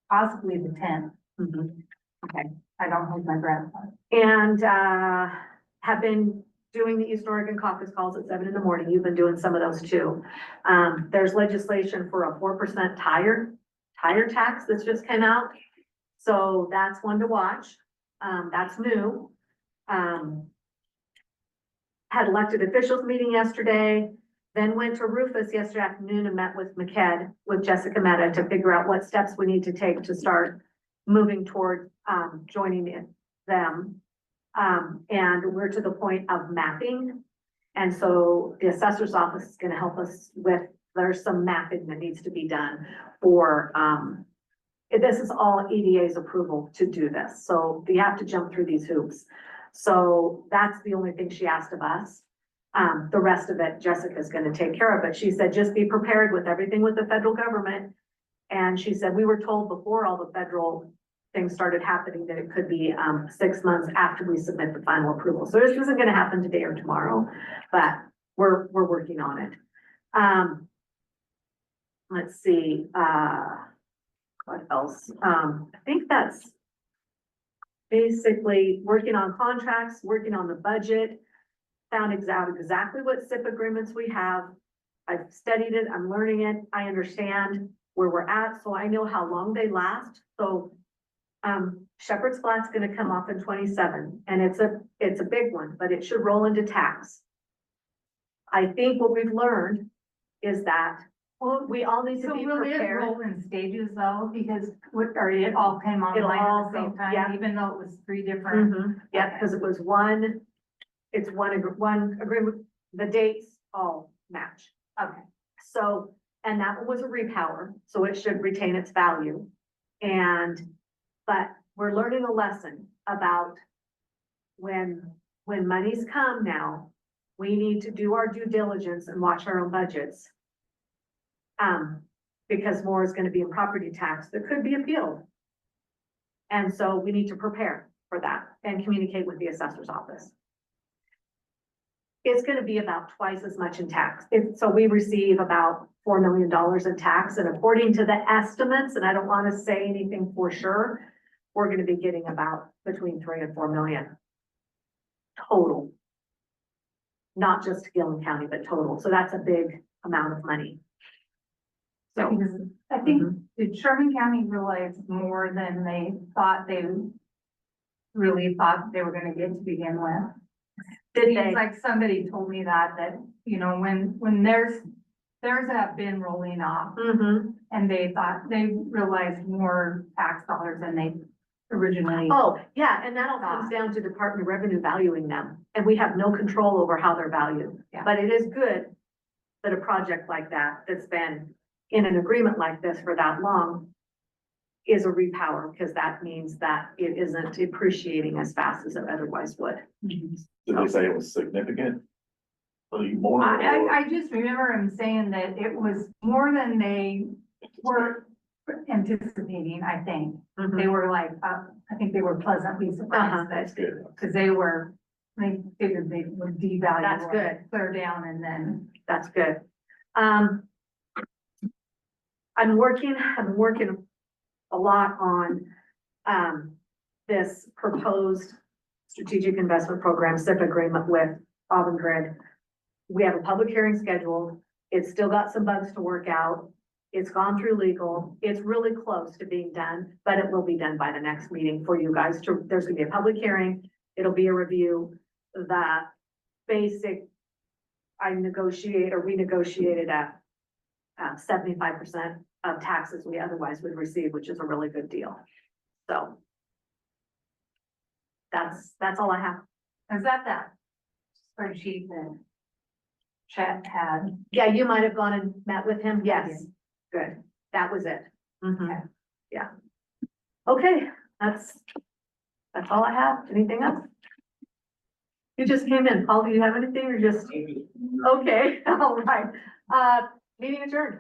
possibly the 10th. okay. I don't hold my breath. And, have been doing the East Oregon caucus calls at 7 a.m. You've been doing some of those too. There's legislation for a 4% tire tax that's just came out. So that's one to watch. That's new. Had elected officials meeting yesterday, then went to Rufus yesterday afternoon and met with Jessica Mehta to figure out what steps we need to take to start moving toward, joining them. And we're to the point of mapping. And so the assessor's office is gonna help us there's some mapping that needs to be done for, this is all EDA's approval to do this. So you have to jump through these hoops. So that's the only thing she asked of us. The rest of it, Jessica's gonna take care of, but she said, just be prepared with everything with the federal government. And she said, we were told before all the federal things started happening that it could be, 6 months after we submit the final approval. So this isn't gonna happen today or tomorrow, but we're working on it. Let's see, what else? I think that's basically working on contracts, working on the budget, found out exactly what SIP agreements we have. I've studied it, I'm learning it, I understand where we're at, so I know how long they last. So Shepherd's Flat's gonna come off in 27, and it's a big one, but it should roll into tax. I think what we've learned is that we all need to So be will it prepared. roll in stages though? Because it all came It'll online all at the same go, time, yeah. even though it was 3 different. Yeah, because it was one agreement, the dates all match. Okay. So, and that one was a repower, so it should retain its value. But we're learning a lesson about when monies come now, we need to do our due diligence and watch our own budgets. Because more is gonna be in property tax that could be appealed. And so we need to prepare for that and communicate with the assessor's office. It's gonna be about twice as much in tax. So we receive about $4 million in tax, and according to the estimates, and I don't wanna say anything for sure, we're gonna be getting about between 3 and 4 million total. Not just Gillum County, but total. So that's a big amount of money. So, Because I think did Sherman County realize more than they really thought they were gonna get to begin with. did Seems they? like somebody told me that, you know, when theirs have been rolling off and they realized more tax dollars than they originally. Oh, yeah, and that all comes down to Department of Revenue valuing them, and we have no control over how they're valued. Yeah. But it is good that a project like that's been in an agreement like this for that long, is a repower, because that means that it isn't depreciating as fast as it otherwise would. Did they say it was significant? More? I just remember him saying that it was more than they were anticipating, I think. They were like, I think they were pleasantly surprised That's that, good. because they figured they would devalue. That's or good. Clear down and then. That's good. I'm working a lot on, this proposed strategic investment program, SIP agreement with Avangrid. We have a public hearing scheduled. It's still got some bugs to work out. It's gone through legal. It's really close to being done, but it will be done by the next meeting for you guys to, there's gonna be a public hearing. It'll be a review. The basic, I negotiate or we negotiated at 75% of taxes we otherwise would receive, which is a really good deal. So that's all I have. Is that spreadsheet that Chet had? Yeah, you might have gone and met with him. Yes, good. That was it. Okay. Yeah. Okay, that's all I have. Anything else? You just came in. Paul, do you have anything or just? Okay, all right. Meeting adjourned.